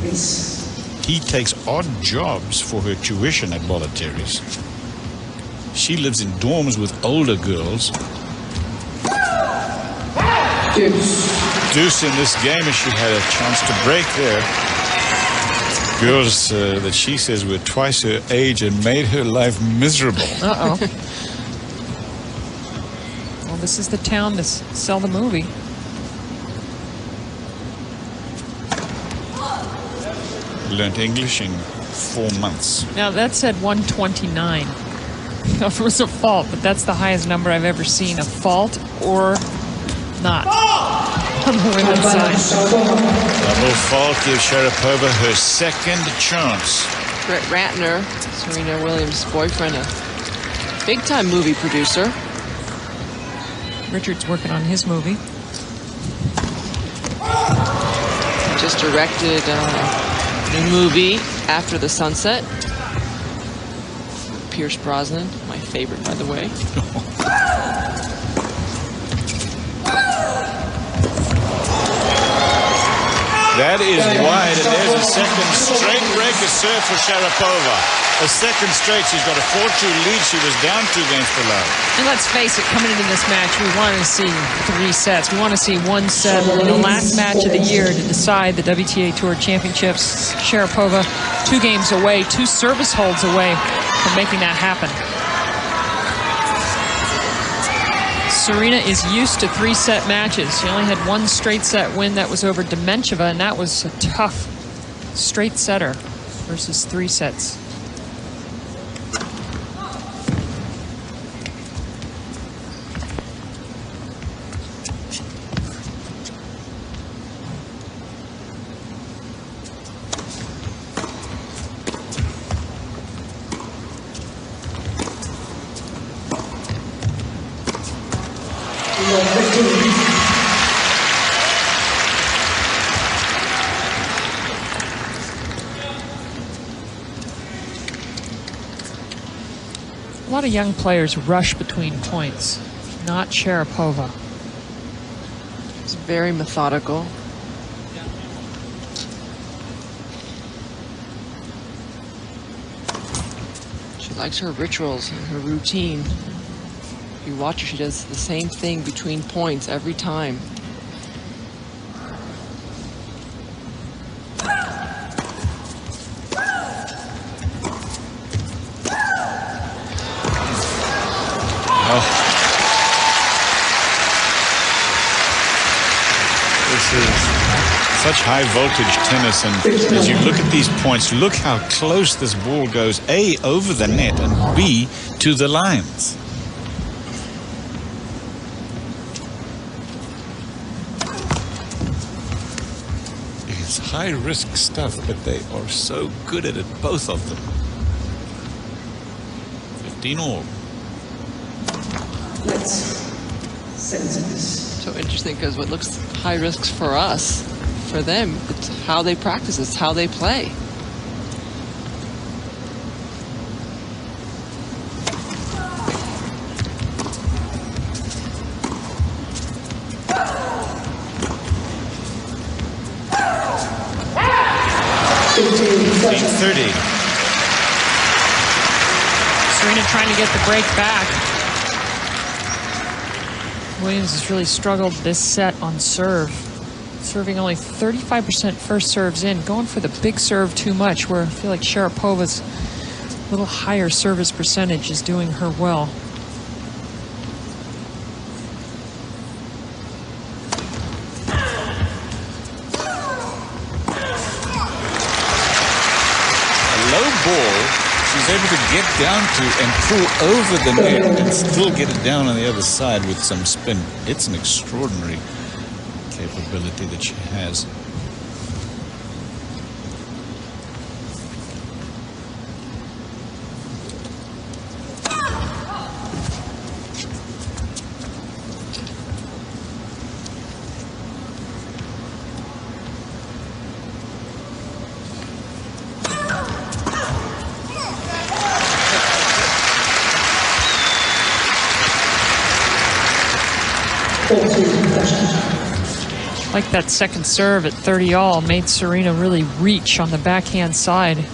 He takes odd jobs for her tuition at Bollettieri's. She lives in dorms with older girls. Deuce in this game, as she had a chance to break there. Girls that she says were twice her age and made her life miserable. Uh-oh. Well, this is the town to sell the movie. Learned English in 4 months. Now, that said 129. It was a fault, but that's the highest number I've ever seen. A fault or not on the women's side. Double fault gives Sharapova her second chance. Brett Ratner, Serena Williams' boyfriend, a big-time movie producer. Richard's working on his movie. Just directed a new movie, After the Sunset. Pierce Brosnan, my favorite, by the way. That is wide, and there's a second straight breaker serve for Sharapova. A second straight. She's got a 4-2 lead. She was down 2 games to love. And let's face it, coming into this match, we wanted to see 3 sets. We want to see 1 set in the last match of the year to decide the WTA Tour Championships. Sharapova 2 games away, 2 service holds away from making that happen. Serena is used to 3-set matches. She only had 1 straight set win. That was over Demencheva, and that was a tough straight setter versus 3 sets. A lot of young players rush between points, not Sharapova. It's very methodical. She likes her rituals and her routine. If you watch her, she does the same thing between points every time. Such high voltage tennis, and as you look at these points, look how close this ball goes, A, over the net, and B, to the lines. It's high risk stuff, but they are so good at it, both of them. 15 all. So interesting, because what looks high risks for us, for them, it's how they practice, it's how they play. Serena trying to get the break back. Williams has really struggled this set on serve. Serving only 35% first serves in, going for the big serve too much, where I feel like Sharapova's little higher service percentage is doing her well. A low ball, she's able to get down to and pull over the net and still get it down on the other side with some spin. It's an extraordinary capability that she has. Like that second serve at 30-all made Serena really reach on the backhand side.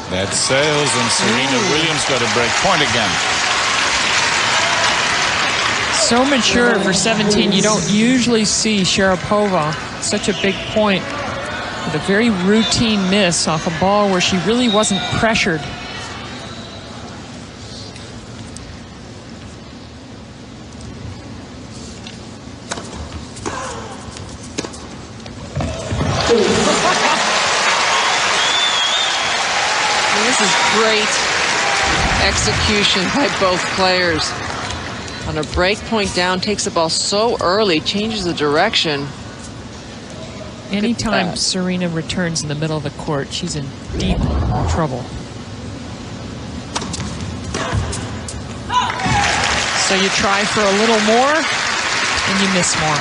That sails, and Serena Williams got a break point again. So mature for 17. You don't usually see Sharapova such a big point with a very routine miss off a ball where she really wasn't pressured. This is great execution by both players. On a break point down, takes the ball so early, changes the direction. Anytime Serena returns in the middle of the court, she's in deep trouble. So you try for a little more, and you miss more.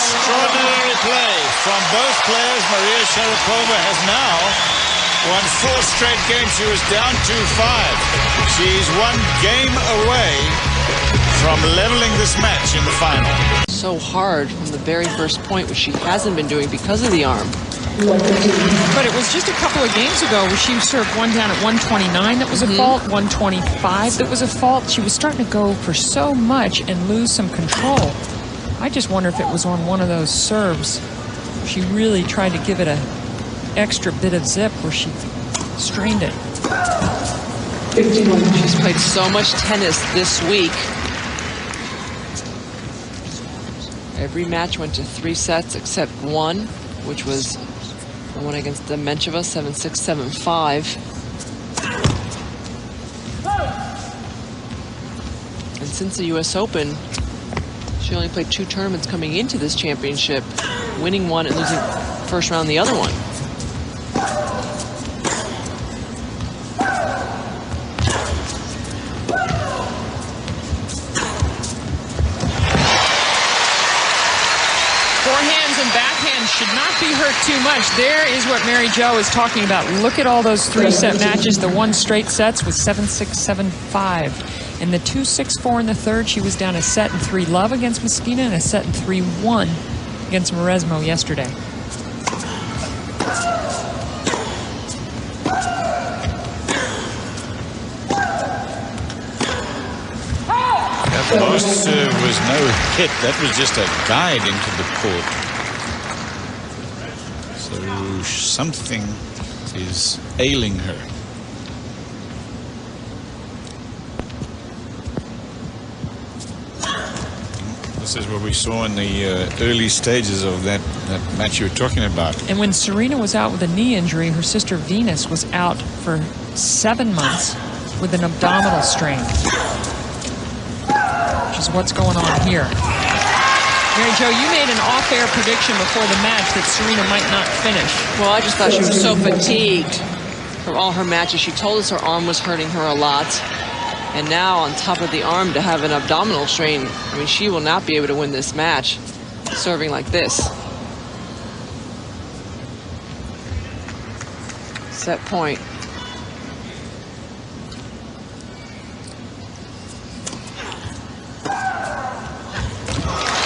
Extraordinary play from both players. Maria Sharapova has now won 4 straight games. She was down 2-5. She's 1 game away from leveling this match in the final. So hard from the very first point, which she hasn't been doing because of the arm. But it was just a couple of games ago where she served one down at 129 that was a fault, 125 that was a fault. She was starting to go for so much and lose some control. I just wonder if it was on one of those serves. She really tried to give it an extra bit of zip where she strained it. She's played so much tennis this week. Every match went to 3 sets except one, which was the one against Demencheva, 7-6, 7-5. And since the U.S. Open, she only played 2 tournaments coming into this championship, winning one and losing first round the other one. Forehands and backhands should not be hurt too much. There is what Mary Jo is talking about. Look at all those 3-set matches. The 1 straight sets was 7-6, 7-5. In the 2-6-4 in the third, she was down a set and 3 love against Mosquina and a set and 3-1 against Maresmo yesterday. That post serve was no hit. That was just a guide into the court. So something is ailing her. This is what we saw in the early stages of that match you were talking about. And when Serena was out with a knee injury, her sister Venus was out for 7 months with an abdominal strain, which is what's going on here. Mary Jo, you made an off-air prediction before the match that Serena might not finish. Well, I just thought she was so fatigued from all her matches. She told us her arm was hurting her a lot. And now, on top of the arm, to have an abdominal strain, I mean, she will not be able to win this match serving like this. set point.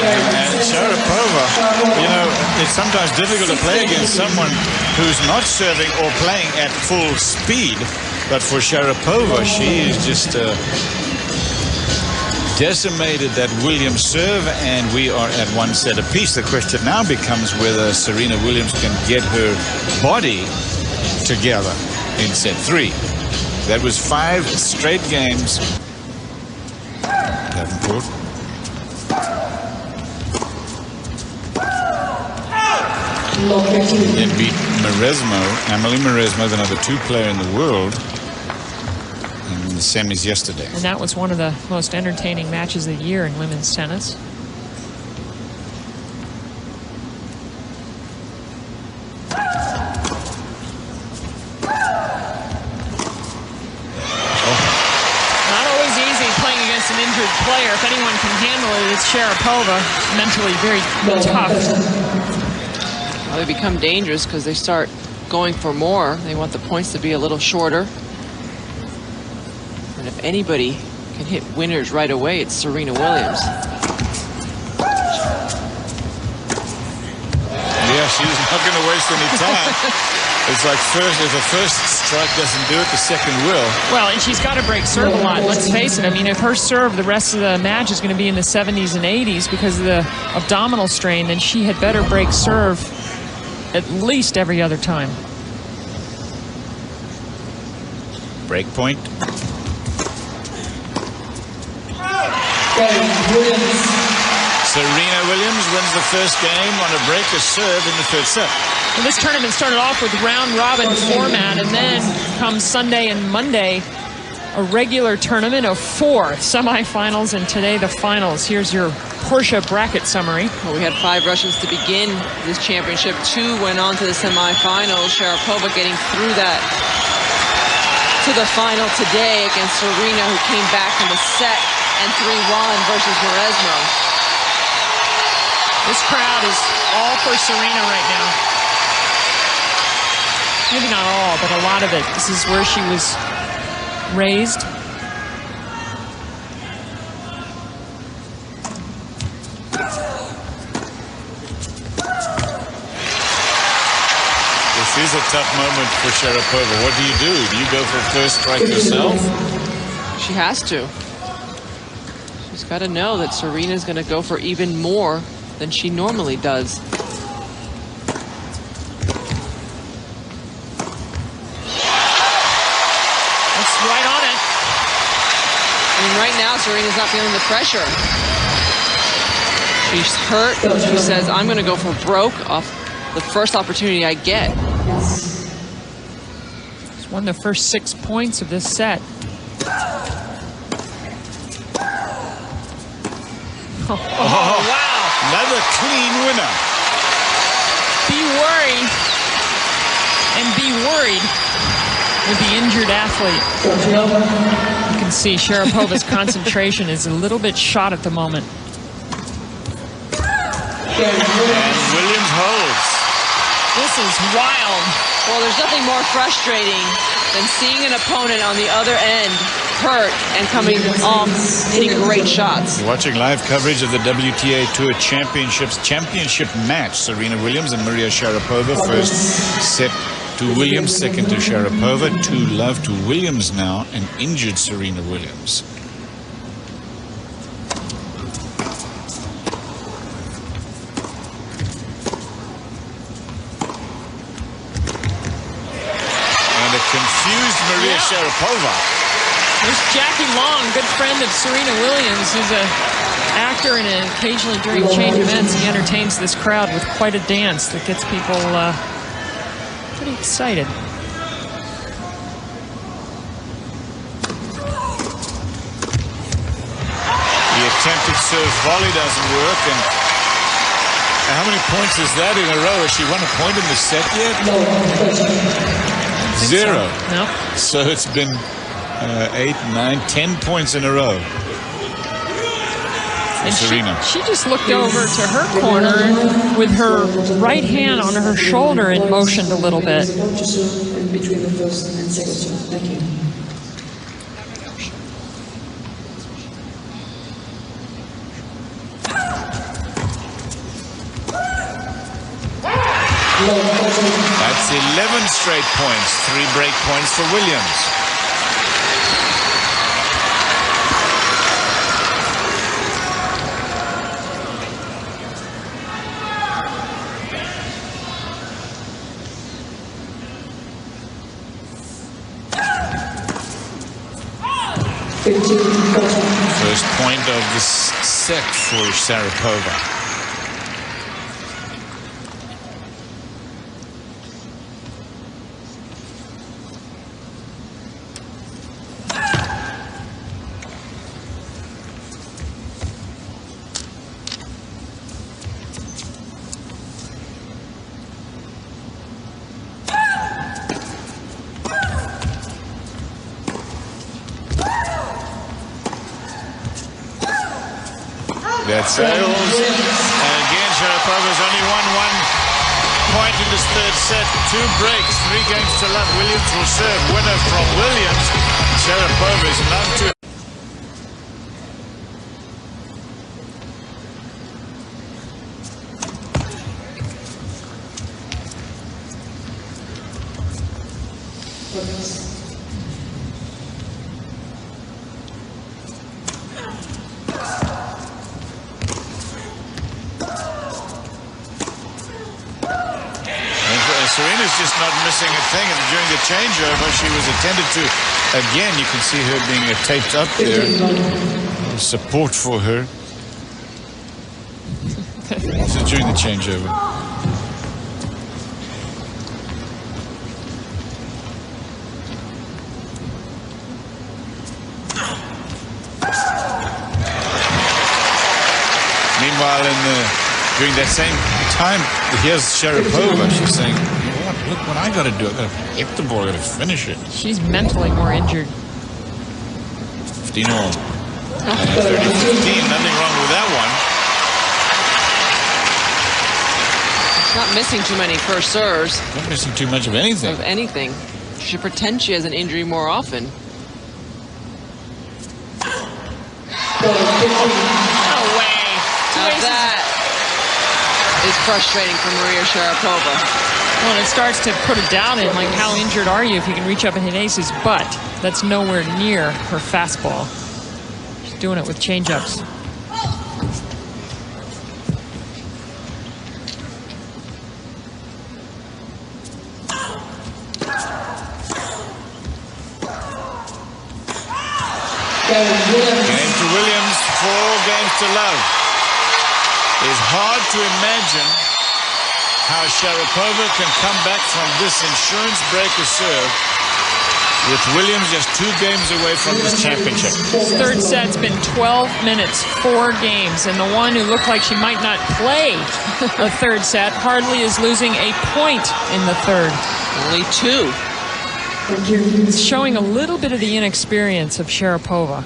And Sharapova, you know, it's sometimes difficult to play against someone who's not serving or playing at full speed. But for Sharapova, she is just decimated that Williams serve, and we are at one set apiece. The question now becomes whether Serena Williams can get her body together in set 3. That was 5 straight games. Davenport. Then beat Mauresmo, Emily Mauresmo, the number 2 player in the world, in the semis yesterday. And that was one of the most entertaining matches of the year in women's tennis. Not always easy playing against an injured player. If anyone can handle it, it's Sharapova. Mentally very tough. Well, they become dangerous because they start going for more. They want the points to be a little shorter. And if anybody can hit winners right away, it's Serena Williams. Yeah, she's not going to waste any time. It's like if the first strike doesn't do it, the second will. Well, and she's got to break serve a lot. Let's face it. I mean, if her serve the rest of the match is going to be in the 70s and 80s because of the abdominal strain, then she had better break serve at least every other time. Break point. Serena Williams wins the first game on a break of serve in the 3rd set. Well, this tournament started off with round-robin format, and then comes Sunday and Monday, a regular tournament of 4 semifinals, and today the finals. Here's your Porsche bracket summary. Well, we had 5 Russians to begin this championship. 2 went on to the semifinals. Sharapova getting through that to the final today against Serena, who came back from a set and 3-1 versus Mauresmo. This crowd is all for Serena right now. Maybe not all, but a lot of it. This is where she was raised. This is a tough moment for Sharapova. What do? Do you go for first strike yourself? She has to. She's got to know that Serena's going to go for even more than she normally does. That's right on it. I mean, right now, Serena's not feeling the pressure. She's hurt. She says, I'm going to go for broke off the first opportunity I get. She's won the first 6 points of this set. Oh, wow. Another clean winner. Be worried and be worried with the injured athlete. You can see Sharapova's concentration is a little bit shot at the moment. And Williams holds. This is wild. Well, there's nothing more frustrating than seeing an opponent on the other end hurt and coming off hitting great shots. You're watching live coverage of the WTA Tour Championship match. Serena Williams and Maria Sharapova. First set to Williams, second to Sharapova. 2-love to Williams now, and injured Serena Williams. And a confused Maria Sharapova. There's Jackie Long, good friend of Serena Williams, who's an actor, and occasionally during change events he entertains this crowd with quite a dance that gets people pretty excited. The attempted serve volley doesn't work, and how many points is that in a row? Has she won a point in the set yet? 0. So. No. So it's been 8, 9, 10 points in a row. And Serena. She just looked over to her corner and with her right hand on her shoulder and motioned a little bit. Between the first and second serve. Thank you. That's 11 straight points, 3 break points for Williams. First point of the set for Sharapova. That sails. And again, Sharapova's only won 1 point in this third set. 2 breaks, 3 games to love. Williams will serve. Winner from Williams. Sharapova is none to. Serena's just not missing a thing, and during the changeover she was attended to. Again, you can see her being taped up there. Support for her. So during the changeover. Meanwhile, during that same time, here's Sharapova. She's saying, look what I got to do. I got to hit the ball. I got to finish it. She's mentally more injured. 15 all. 30-15. Nothing wrong with that one. She's not missing too many first serves. Not missing too much of anything. Of anything. She should pretend she has an injury more often. No way. Now that is frustrating for Maria Sharapova. Well, it starts to put a doubt in, like, how injured are you if you can reach up and hit aces? But that's nowhere near her fastball. She's doing it with changeups. Game to Williams, 4 games to love. It's hard to imagine how Sharapova can come back from this insurance breaker serve with Williams just 2 games away from this championship. Third set's been 12 minutes, 4 games, and the one who looked like she might not play a third set hardly is losing a point in the third. Only 2. It's showing a little bit of the inexperience of Sharapova.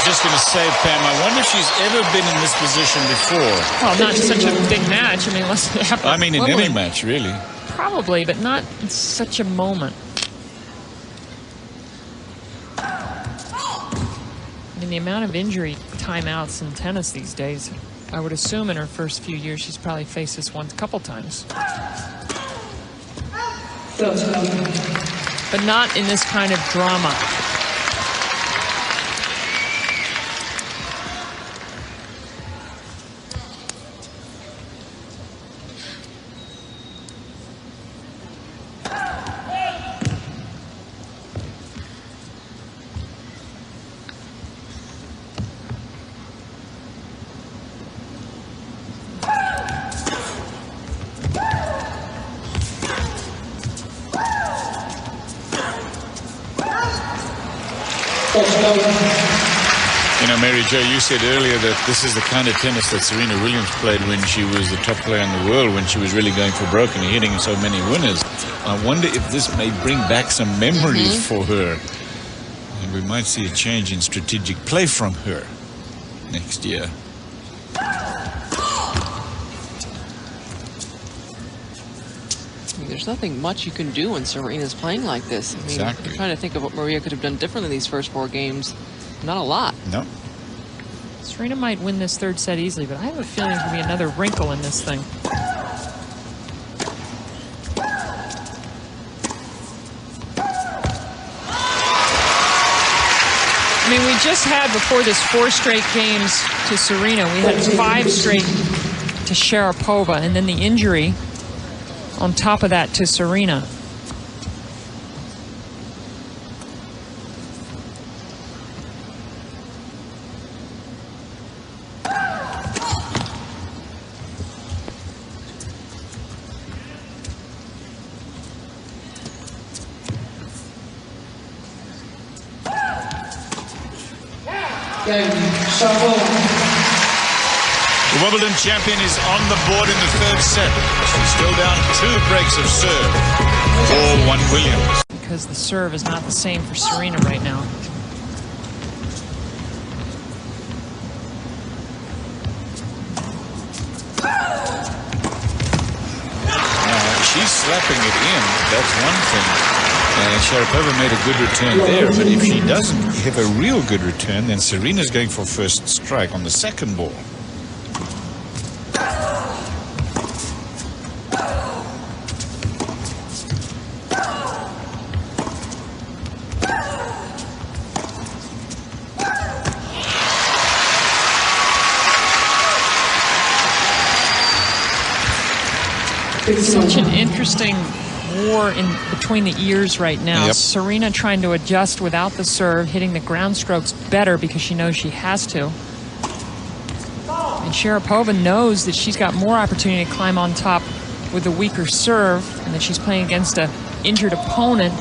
Just going to say, Pam, I wonder if she's ever been in this position before. Well, not such a big match. I mean, let's have I mean, in any match, really. Probably, but not in such a moment. I mean, the amount of injury timeouts in tennis these days, I would assume in her first few years she's probably faced this one a couple times. But not in this kind of drama. You know, Mary Jo, you said earlier that this is the kind of tennis that Serena Williams played when she was the top player in the world, when she was really going for broke and hitting so many winners. I wonder if this may bring back some memories for her. And we might see a change in strategic play from her next year. There's nothing much you can do when Serena's playing like this. I mean, Exactly. I'm trying to think of what Maria could have done differently in these first 4 games. Not a lot. No. Serena might win this 3rd set easily, but I have a feeling there's going to be another wrinkle in this thing. I mean, we just had, before this, 4 straight games to Serena. We had 5 straight to Sharapova, and then the injury on top of that to Serena. The Wimbledon champion is on the board in the 3rd set. She's still down 2 breaks of serve for 1 Williams. Because the serve is not the same for Serena right now. She's slapping it in, that's one thing. And Sharapova made a good return there, but if she doesn't have a real good return, then Serena's going for first strike on the 2nd ball. Such an interesting war in between the ears right now. Yep. Serena trying to adjust without the serve, hitting the ground strokes better because she knows she has to. And Sharapova knows that she's got more opportunity to climb on top with a weaker serve, and that she's playing against an injured opponent.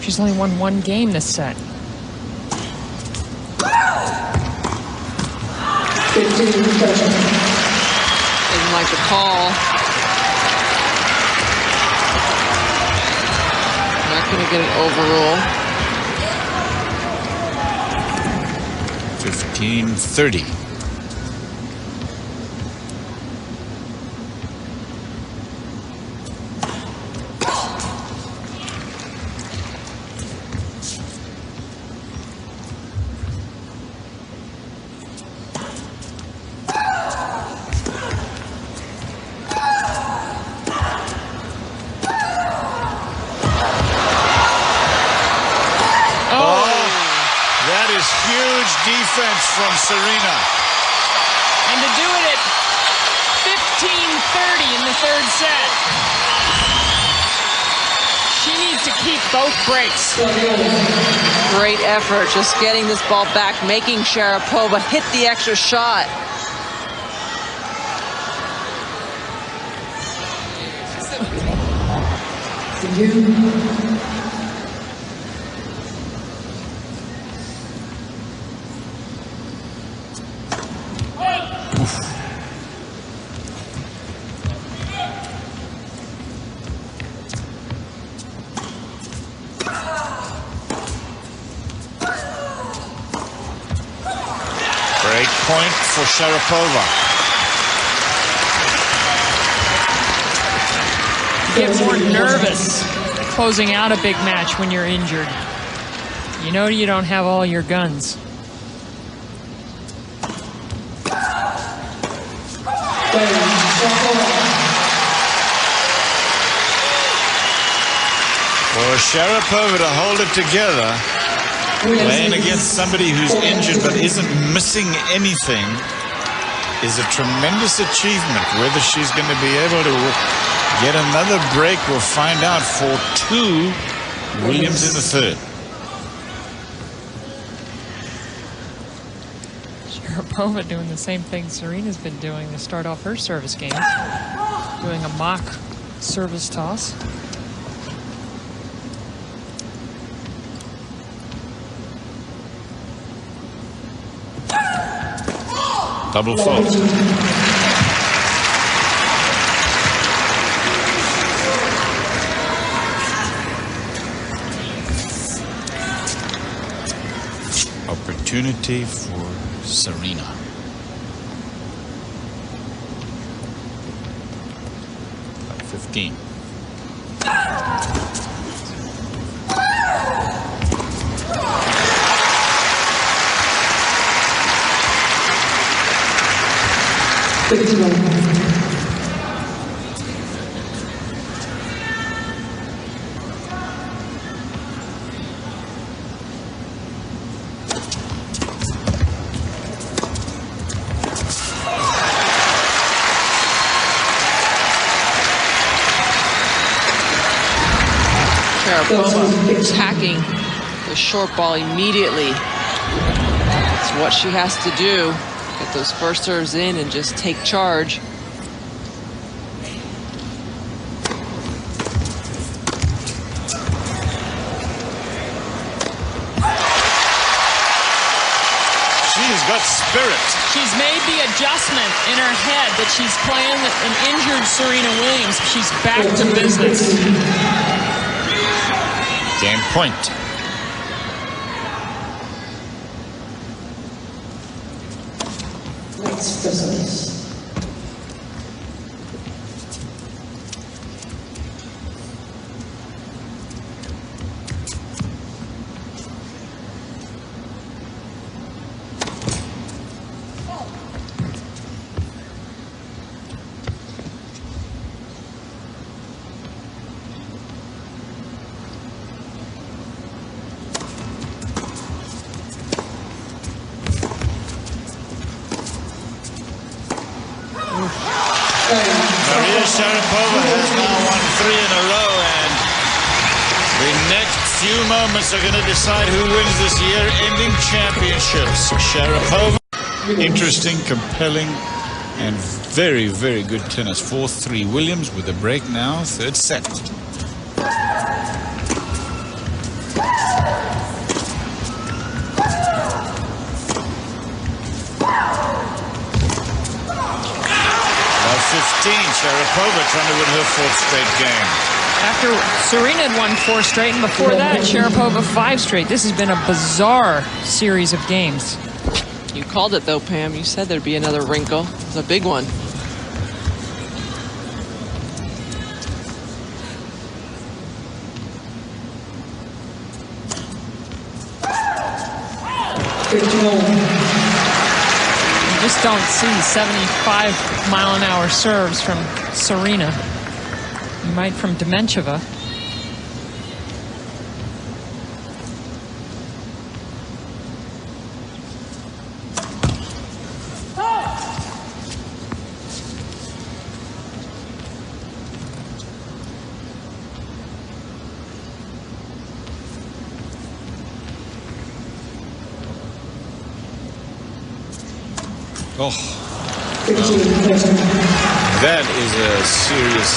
She's only won 1 game this set. 15 Didn't like the call. Not going to get an overrule. 15-30. Defense from Serena. And to do it at 15-30 in the 3rd set. She needs to keep both breaks. Great effort, just getting this ball back, making Sharapova hit the extra shot. Point for Sharapova. Get more nervous closing out a big match when you're injured. You know you don't have all your guns. For Sharapova to hold it together, playing against somebody who's injured but isn't missing anything, is a tremendous achievement. Whether she's going to be able to get another break, we'll find out for 2 Williams in the 3rd. Sharapova doing the same thing Serena's been doing to start off her service games. Doing a mock service toss. Double fault. Opportunity for Serena. About 15. Sharapova attacking the short ball immediately. That's what she has to do. Get those first serves in and just take charge. She's got spirit. She's made the adjustment in her head that she's playing an injured Serena Williams. She's back to business. Game point. Next person. Maria Sharapova has now won 3 in a row, and the next few moments are going to decide who wins this year-ending championships. Sharapova, interesting, compelling, and very, very good tennis. 4-3 Williams with a break now, third set. Sharapova trying to win her 4th straight game. After Serena had won 4 straight, and before that, Sharapova 5 straight. This has been a bizarre series of games. You called it, though, Pam. You said there'd be another wrinkle. It's a big one. You just don't see 75-mile-an-hour serves from Serena. You might from Demencheva. Oh, that is a serious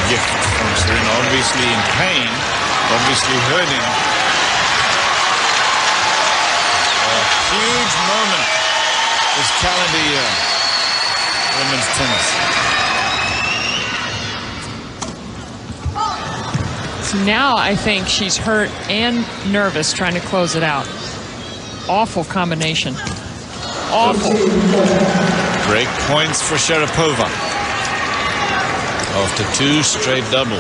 gift from Serena. Obviously in pain, obviously hurting. A huge moment this calendar year, women's tennis. So now I think she's hurt and nervous trying to close it out. Awful combination. Awful. Break points for Sharapova after 2 straight doubles.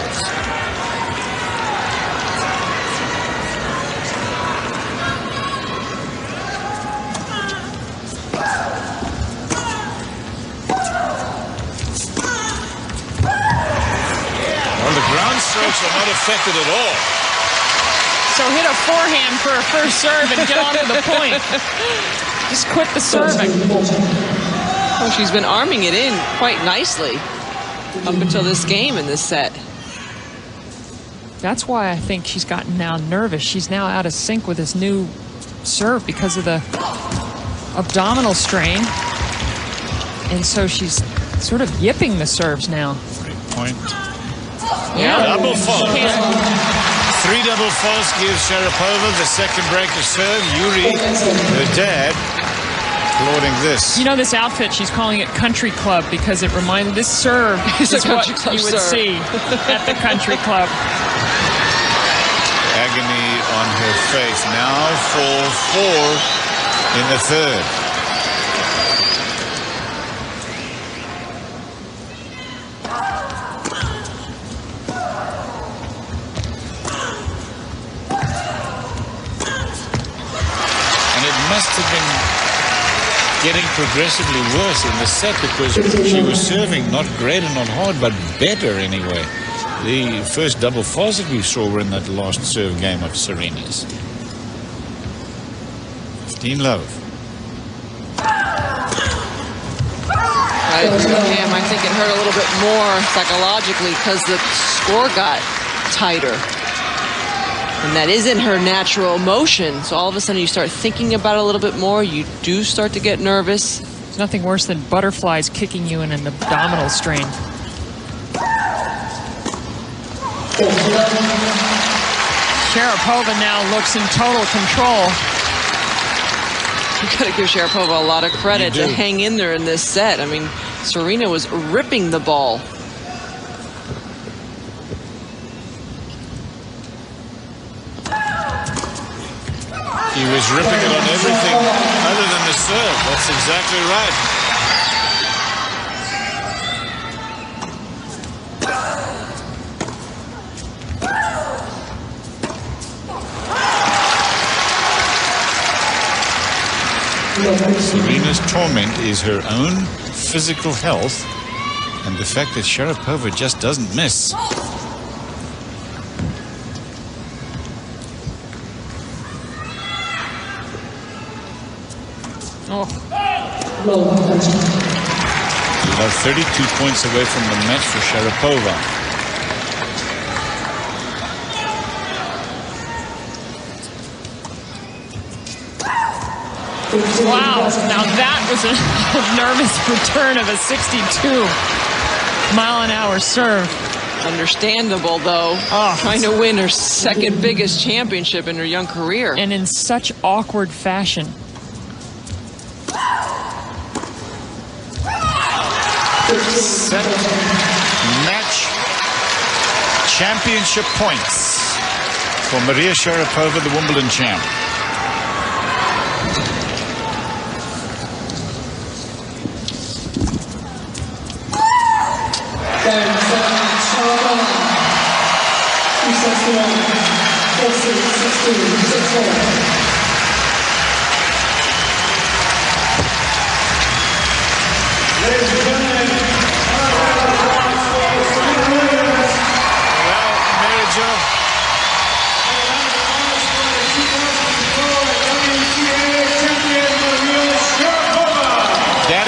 Well, the ground strokes are not affected at all. So hit a forehand for a first serve and get on to the point. Just quit the serving. Oh, she's been arming it in quite nicely up until this game in this set. That's why I think she's gotten now nervous. She's now out of sync with this new serve because of the abdominal strain. And so she's sort of yipping the serves now. Break point. Yeah. Double fault. 3 double faults gives Sharapova the second break of serve. Yuri, her dad, applauding this. You know, this outfit, she's calling it Country Club because it reminds, this serve is what you would see at the Country Club. Agony on her face. Now 4-4 in the third. And it must have been getting progressively worse in the set because she was serving not great and not hard, but better anyway. The first double falls that we saw were in that last serve game of Serena's. 15 love. I think it hurt a little bit more psychologically because the score got tighter. And that isn't her natural motion. So all of a sudden you start thinking about it a little bit more. You do start to get nervous. There's nothing worse than butterflies kicking you in an abdominal strain. Sharapova now looks in total control. You gotta give Sharapova a lot of credit to hang in there in this set. I mean, Serena was ripping the ball. He was ripping it on everything other than the serve. That's exactly right. Serena's torment is her own physical health and the fact that Sharapova just doesn't miss. About 32 points away from the match for Sharapova. Wow, now that was a nervous return of a 62-mile-an-hour serve. Understandable, though. Trying to win her second biggest championship in her young career. And in such awkward fashion. Set, match, championship points for Maria Sharapova, the Wimbledon champ.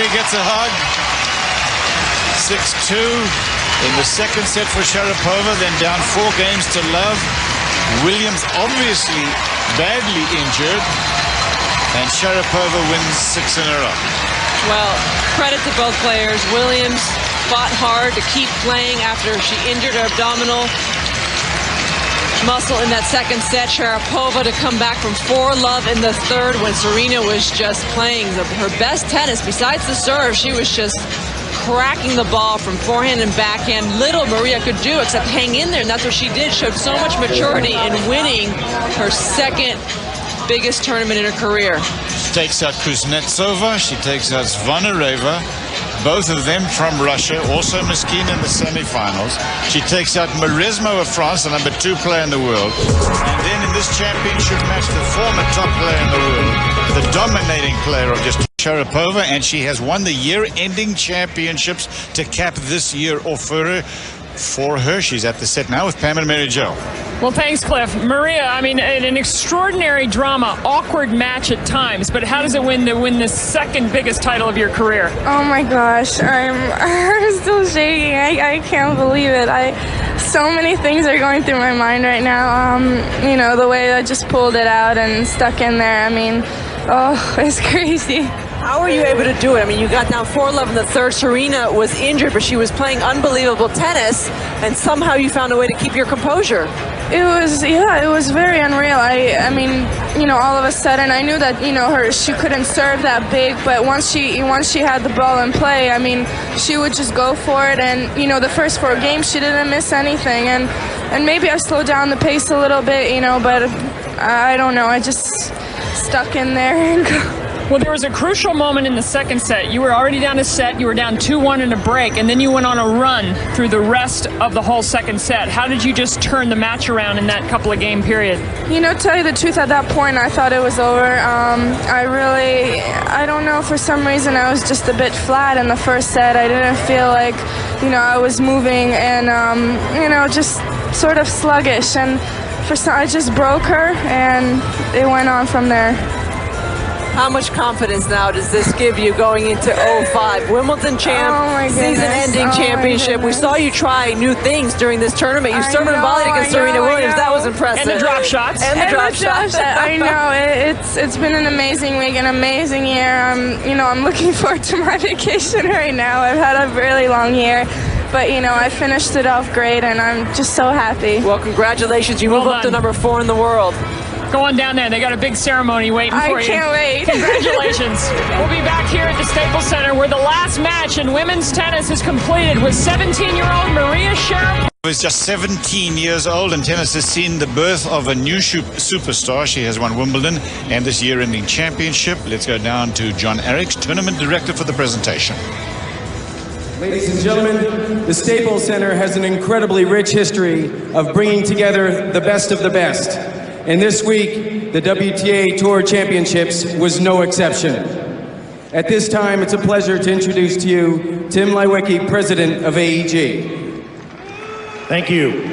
Gets a hug. 6-2 in the second set for Sharapova, then down 4 games to love. Williams obviously badly injured, and Sharapova wins 6 in a row. Well, credit to both players. Williams fought hard to keep playing after she injured her abdominal muscle in that second set. Sharapova to come back from 4-love in the third when Serena was just playing her best tennis. Besides the serve, she was just cracking the ball from forehand and backhand. Little Maria could do except hang in there, and that's what she did. Showed so much maturity in winning her second biggest tournament in her career. She takes out Kuznetsova. She takes out Zvonareva. Both of them from Russia, also Miskin in the semifinals. She takes out Mauresmo of France, the number 2 player in the world. And then in this championship match, the former top player in the world, the dominating player of just Sharapova, and she has won the year-ending championships to cap this year off for her. She's at the set now with Pam and Mary Jo. Well, thanks, Cliff. Maria, I mean, an extraordinary drama, awkward match at times, but how does it win to win the second biggest title of your career? Oh my gosh, I'm still shaking. I can't believe it. So many things are going through my mind right now. You know, the way I just pulled it out and stuck in there. I mean, oh, it's crazy. How were you able to do it? I mean, you got down 4-love in the third. Serena was injured, but she was playing unbelievable tennis, and somehow you found a way to keep your composure. It was very unreal. I mean, you know, all of a sudden I knew that, you know, she couldn't serve that big, but once she had the ball in play, I mean, she would just go for it, and, you know, the first 4 games she didn't miss anything, and maybe I slowed down the pace a little bit, you know, but I don't know. I just stuck in there and go. Well, there was a crucial moment in the second set. You were already down a set. You were down 2-1 in a break, and then you went on a run through the rest of the whole second set. How did you just turn the match around in that couple of game period? You know, to tell you the truth, at that point, I thought it was over. I don't know, for some reason, I was just a bit flat in the first set. I didn't feel like, you know, I was moving and, you know, just sort of sluggish. And I just broke her, and it went on from there. How much confidence now does this give you going into 05? Wimbledon champ, season-ending championship. We saw you try new things during this tournament. You served and volleyed against Serena Williams. That was impressive. And the drop shots. And the drop shots. I know. It's been an amazing week, an amazing year. You know, I'm looking forward to my vacation right now. I've had a really long year. But, you know, I finished it off great, and I'm just so happy. Well, congratulations. You move up to number 4 in the world. Go on down there. They got a big ceremony waiting for you. I can't wait. Congratulations. We'll be back here at the Staples Center where the last match in women's tennis is completed with 17-year-old Maria Sharapova. Is just 17 years old, and tennis has seen the birth of a new superstar. She has won Wimbledon and this year-ending championship. Let's go down to John Eriks, tournament director, for the presentation. Ladies and gentlemen, the Staples Center has an incredibly rich history of bringing together the best of the best. And this week, the WTA Tour Championships was no exception. At this time, it's a pleasure to introduce to you Tim Leiweke, president of AEG. Thank you.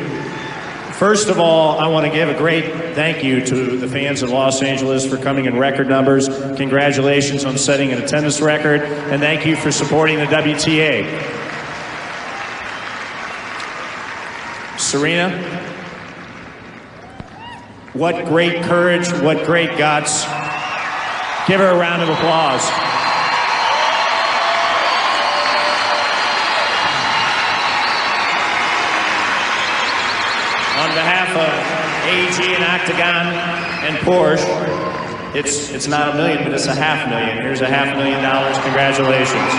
First of all, I want to give a great thank you to the fans of Los Angeles for coming in record numbers. Congratulations on setting an attendance record, and thank you for supporting the WTA. Serena, what great courage, what great guts. Give her a round of applause. On behalf of AEG and Octagon and Porsche, it's not $1 million, but it's $500,000. Here's $500,000. Congratulations.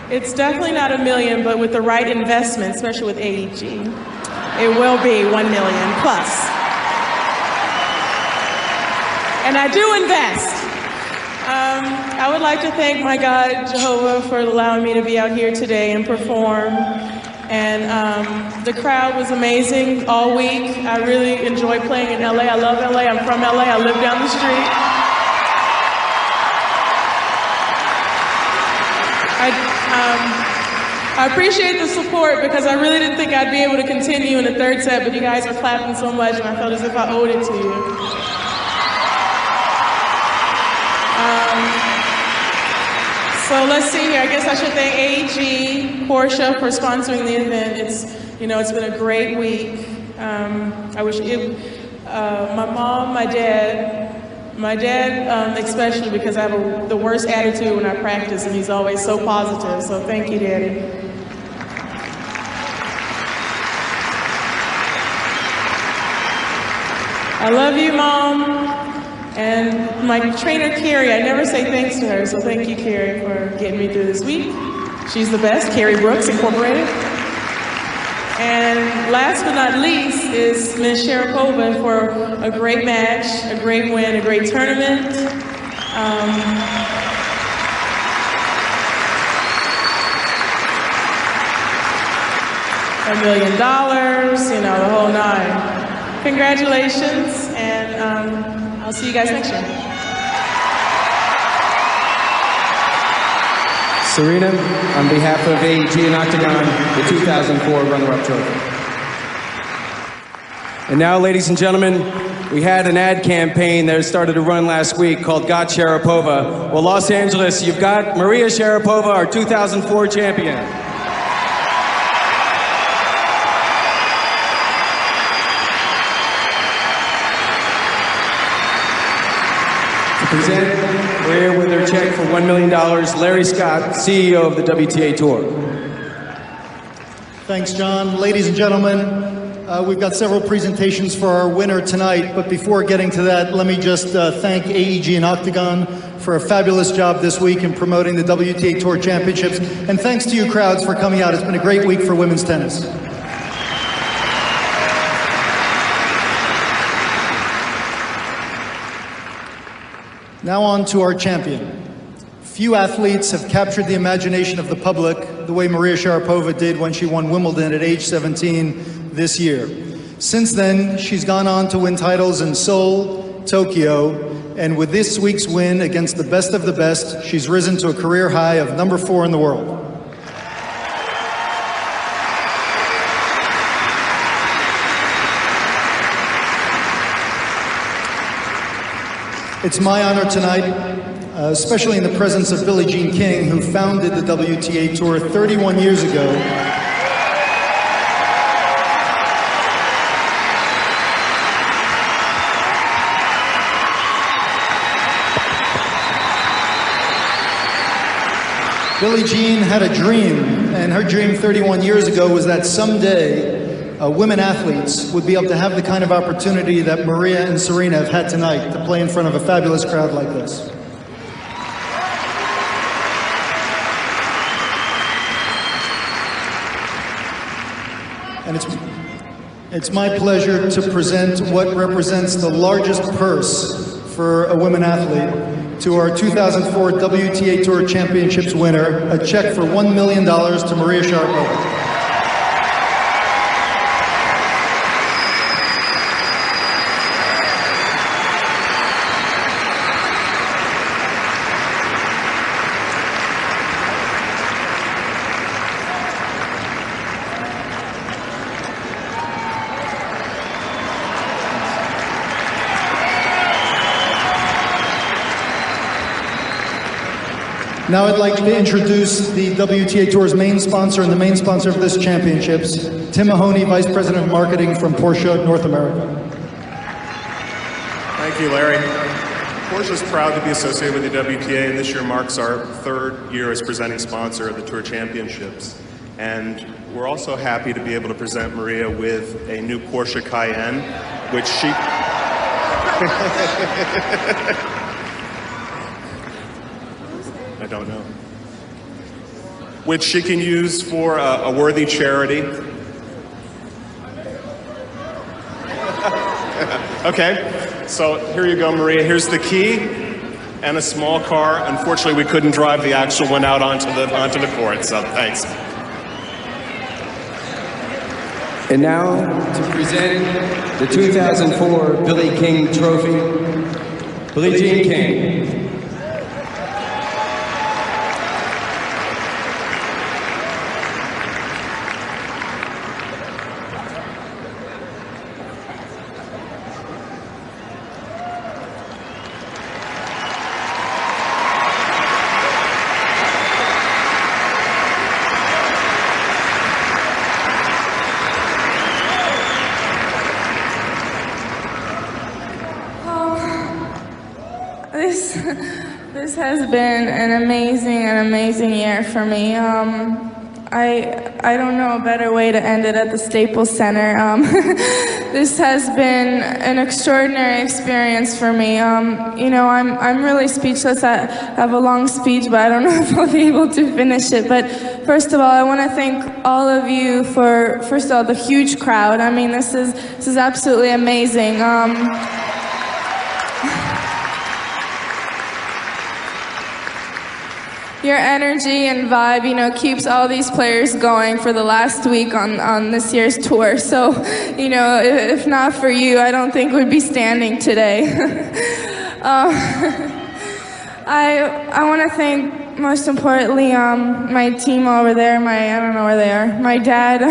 It's definitely not $1 million, but with the right investment, especially with AEG, it will be $1 million plus. And I do invest. I would like to thank my God, Jehovah, for allowing me to be out here today and perform. And the crowd was amazing all week. I really enjoy playing in LA. I love LA. I'm from LA. I live down the street. I appreciate the support because I really didn't think I'd be able to continue in the third set, but you guys were clapping so much and I felt as if I owed it to you. So let's see here. I guess I should thank AEG, Porsche for sponsoring the event. It's been a great week. I wish my mom, my dad especially, because I have the worst attitude when I practice and he's always so positive. So thank you, Daddy. I love you, Mom. And my trainer, Carrie, I never say thanks to her, so thank you, Carrie, for getting me through this week. She's the best, Carrie Brooks, Incorporated. And last but not least is Ms. Sharapova for a great match, a great win, a great tournament. $1 million, the whole nine. Congratulations, and I'll see you guys next year. Serena, on behalf of AEG and Octagon, the 2004 runner-up trophy. And now, ladies and gentlemen, we had an ad campaign that started to run last week called Got Sharapova. Well, Los Angeles, you've got Maria Sharapova, our 2004 champion. Present, we're here with her check for $1 million, Larry Scott, CEO of the WTA Tour. Thanks, John. Ladies and gentlemen, we've got several presentations for our winner tonight, but before getting to that, let me just thank AEG and Octagon for a fabulous job this week in promoting the WTA Tour Championships. And thanks to you crowds for coming out. It's been a great week for women's tennis. Now on to our champion. Few athletes have captured the imagination of the public the way Maria Sharapova did when she won Wimbledon at age 17 this year. Since then, she's gone on to win titles in Seoul, Tokyo, and with this week's win against the best of the best, she's risen to a career high of #4 in the world. It's my honor tonight, especially in the presence of Billie Jean King, who founded the WTA Tour 31 years ago. Billie Jean had a dream, and her dream 31 years ago was that someday women athletes would be able to have the kind of opportunity that Maria and Serena have had tonight to play in front of a fabulous crowd like this. And it's my pleasure to present what represents the largest purse for a women athlete to our 2004 WTA Tour Championships winner, a check for $1 million to Maria Sharapova. Now I'd like to introduce the WTA Tour's main sponsor and the main sponsor of this championships, Tim Mahoney, Vice President of Marketing from Porsche North America. Thank you, Larry. Porsche is proud to be associated with the WTA, and this year marks our 3rd year as presenting sponsor of the Tour Championships. And we're also happy to be able to present Maria with a new Porsche Cayenne, which she... I don't know. Which she can use for a worthy charity. Okay, so here you go, Maria. Here's the key and a small car. Unfortunately, we couldn't drive the actual one out onto the court, so thanks. And now to present the 2004 Billie King Trophy, Billie Jean King. This has been an amazing year for me. I don't know a better way to end it at the Staples Center. This has been an extraordinary experience for me. You know, I'm really speechless. I have a long speech, but I don't know if I'll be able to finish it. But first of all, I want to thank all of you for, first of all, the huge crowd. I mean, this is absolutely amazing. Your energy and vibe, you know, keeps all these players going for the last week on this year's tour. So, you know, if not for you, I don't think we'd be standing today. I want to thank, most importantly, my team over there, I don't know where they are, my dad,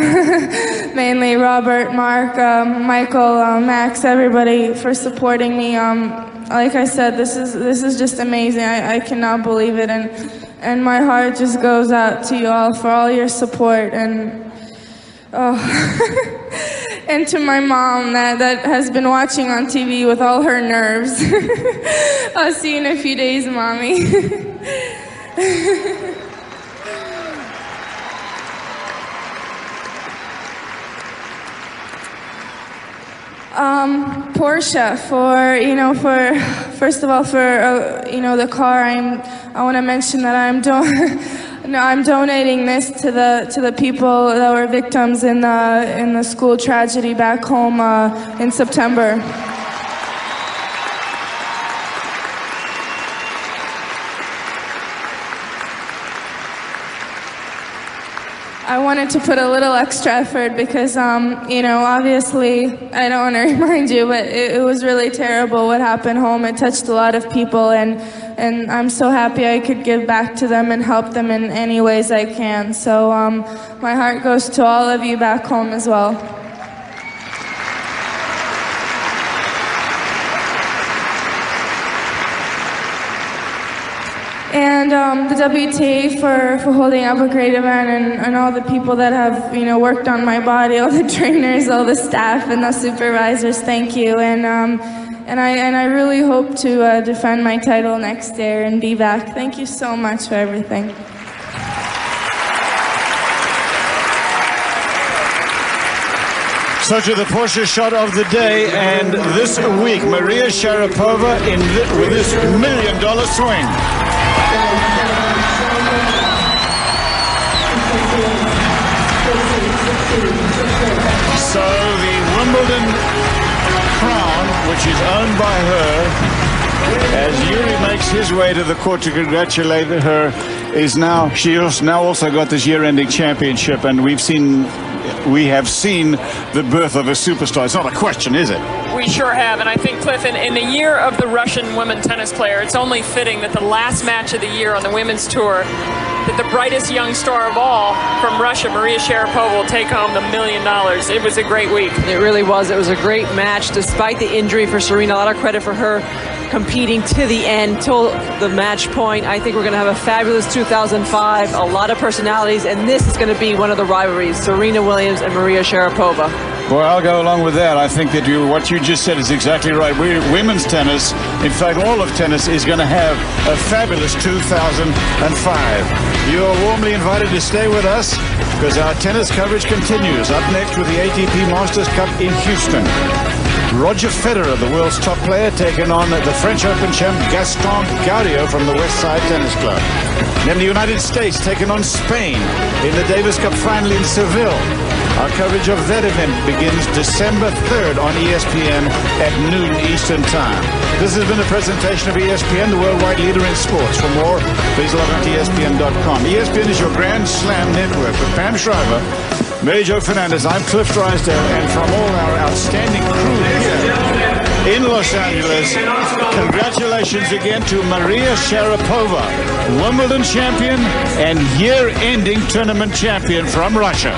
mainly Robert, Mark, Michael, Max, everybody for supporting me. Like I said, this is just amazing. I cannot believe it, and my heart just goes out to you all for all your support, and and to my mom that has been watching on TV with all her nerves. I'll see you in a few days, Mommy. Porsche first of all for the car. I want to mention that I'm donating this to the people that were victims in the school tragedy back home in September. I wanted to put a little extra effort because, obviously, I don't want to remind you, but it was really terrible what happened home. It touched a lot of people, and I'm so happy I could give back to them and help them in any ways I can. So my heart goes to all of you back home as well. And the WTA for holding up a great event, and all the people that have worked on my body, all the trainers, all the staff, and the supervisors. Thank you, and I really hope to defend my title next year and be back. Thank you so much for everything. So to the Porsche shot of the day, and this week, Maria Sharapova with this $1 million swing. So the Wimbledon crown, which is owned by her, as Yuri makes his way to the court to congratulate her, she's now also got this year-ending championship, and we have seen the birth of a superstar. It's not a question, is it? We sure have, and I think, Cliff, in the year of the Russian women tennis player, it's only fitting that the last match of the year on the women's tour, that the brightest young star of all from Russia, Maria Sharapova, will take home the $1 million. It was a great week. It really was. It was a great match, despite the injury for Serena. A lot of credit for her competing to the end, till the match point. I think we're going to have a fabulous 2005, a lot of personalities, and this is going to be one of the rivalries, Serena Williams and Maria Sharapova. Well, I'll go along with that. I think that what you just said is exactly right. Women's tennis, in fact, all of tennis, is going to have a fabulous 2005. You are warmly invited to stay with us because our tennis coverage continues. Up next with the ATP Masters Cup in Houston. Roger Federer, the world's top player, taking on the French Open champ Gaston Gaudio from the West Side Tennis Club. Then the United States taking on Spain in the Davis Cup final in Seville. Our coverage of that event begins December 3rd on ESPN at noon Eastern Time. This has been a presentation of ESPN, the worldwide leader in sports. For more, please log on to ESPN.com. ESPN is your Grand Slam network. With Pam Shriver, Mary Jo Fernandez, I'm Cliff Drysdale, and from all our outstanding crew here in Los Angeles, congratulations again to Maria Sharapova, Wimbledon champion and year-ending tournament champion from Russia.